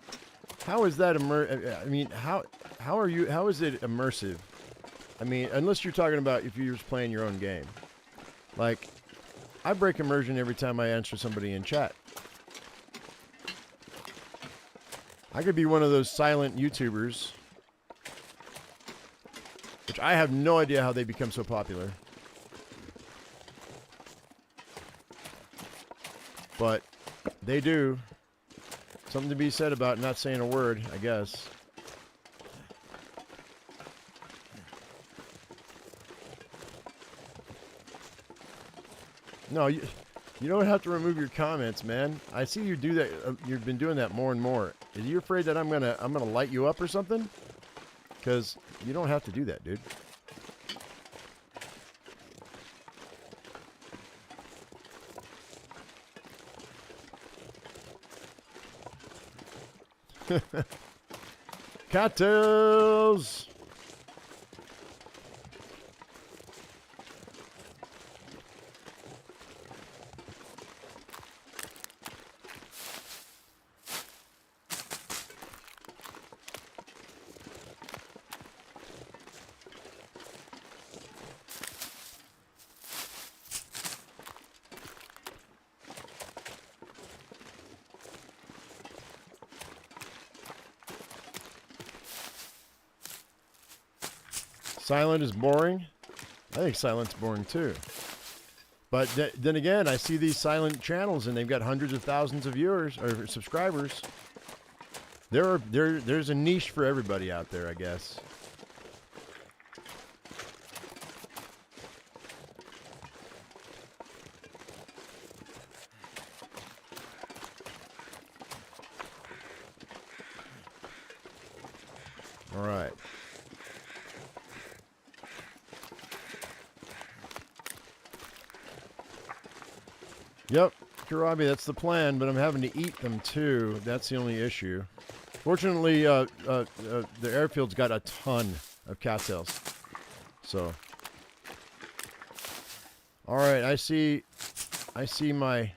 How is that I mean, how is it immersive? I mean, unless you're talking about if you're just playing your own game. Like, I break immersion every time I answer somebody in chat. I could be one of those silent YouTubers, which I have no idea how they become so popular. But they do. Something to be said about not saying a word, I guess. No, you don't have to remove your comments, man. I see you do that. You've been doing that more and more. Are you afraid that I'm gonna light you up or something? Because you don't have to do that, dude. Cattails! Silent is boring. I think silent's boring too. But then again, I see these silent channels and they've got hundreds of thousands of viewers or subscribers. There's a niche for everybody out there, I guess. All right. Yep, Karabi, that's the plan, but I'm having to eat them too. That's the only issue. Fortunately, the airfield's got a ton of cattails. So, all right, I see my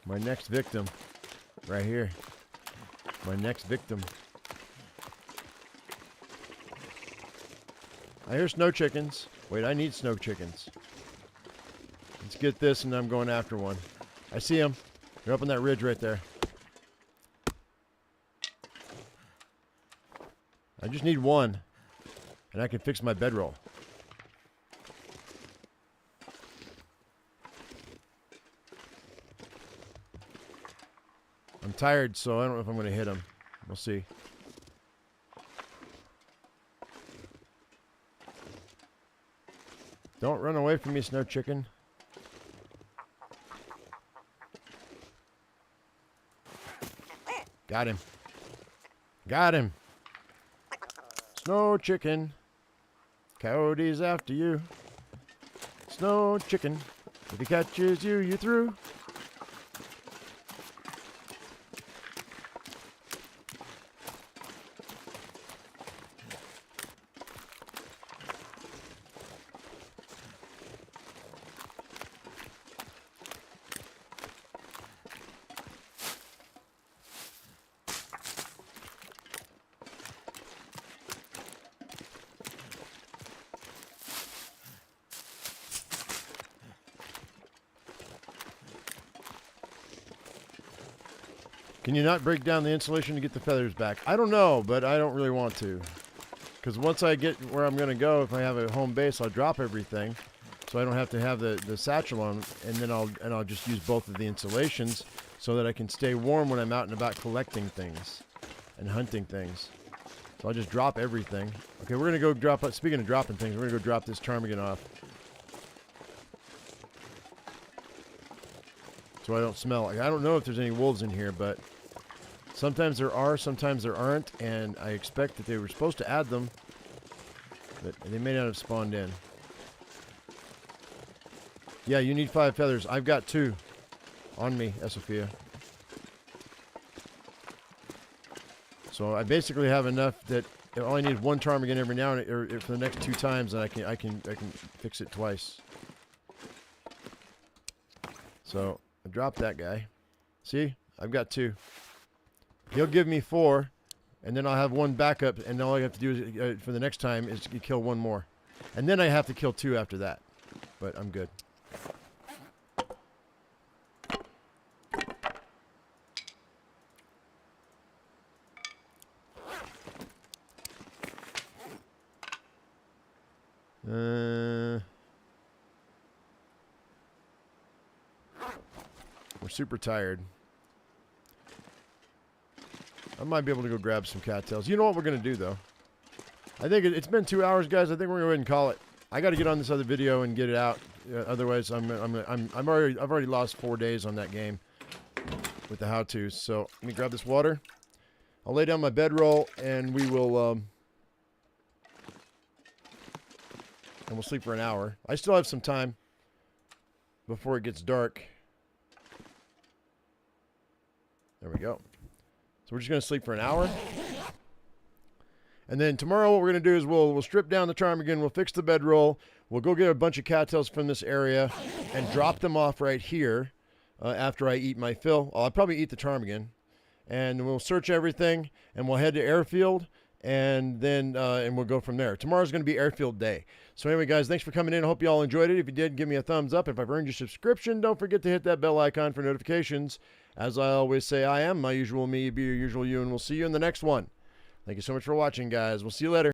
next victim right here. My next victim. I hear snow chickens. Wait, I need snow chickens. Let's get this, and I'm going after one. I see them. They're up on that ridge right there. I just need one, and I can fix my bedroll. I'm tired, so I don't know if I'm going to hit him. We'll see. Don't run away from me, snow chicken. Got him. Got him. Snow chicken. Coyote's after you. Snow chicken. If he catches you, you're through. Can you not break down the insulation to get the feathers back? I don't know, but I don't really want to. Because once I get where I'm going to go, if I have a home base, I'll drop everything. So I don't have to have the satchel on, and then I'll just use both of the insulations so that I can stay warm when I'm out and about collecting things and hunting things. So I'll just drop everything. Okay, we're going to go drop, speaking of dropping things, we're going to go drop this ptarmigan off. So I don't smell. I don't know if there's any wolves in here, but sometimes there are, sometimes there aren't, and I expect that they were supposed to add them, but they may not have spawned in. Yeah, you need 5 feathers. I've got 2 on me, Sophia. So I basically have enough that I only need 1 ptarmigan every now and or for the next 2 times, and I can fix it twice. So I dropped that guy. See, I've got 2. He'll give me 4, and then I'll have 1 backup, and all I have to do is, for the next time is to kill 1 more. And then I have to kill 2 after that. But I'm good. We're super tired. I might be able to go grab some cattails. You know what we're going to do, though? I think it's been 2 hours, guys. I think we're going to go ahead and call it. I got to get on this other video and get it out. Otherwise, I've already lost 4 days on that game with the how-tos. So let me grab this water. I'll lay down my bedroll, and we will and we'll sleep for an hour. I still have some time before it gets dark. There we go. So we're just going to sleep for an hour. And then tomorrow what we're going to do is we'll strip down the ptarmigan, we'll fix the bedroll, we'll go get a bunch of cattails from this area and drop them off right here after I eat my fill. I'll probably eat the ptarmigan. And we'll search everything, and we'll head to airfield, and then and we'll go from there. Tomorrow's going to be airfield day. So anyway, guys, thanks for coming in. I hope you all enjoyed it. If you did, give me a thumbs up. If I've earned your subscription, don't forget to hit that bell icon for notifications. As I always say, I am my usual me, be your usual you, and we'll see you in the next one. Thank you so much for watching, guys. We'll see you later.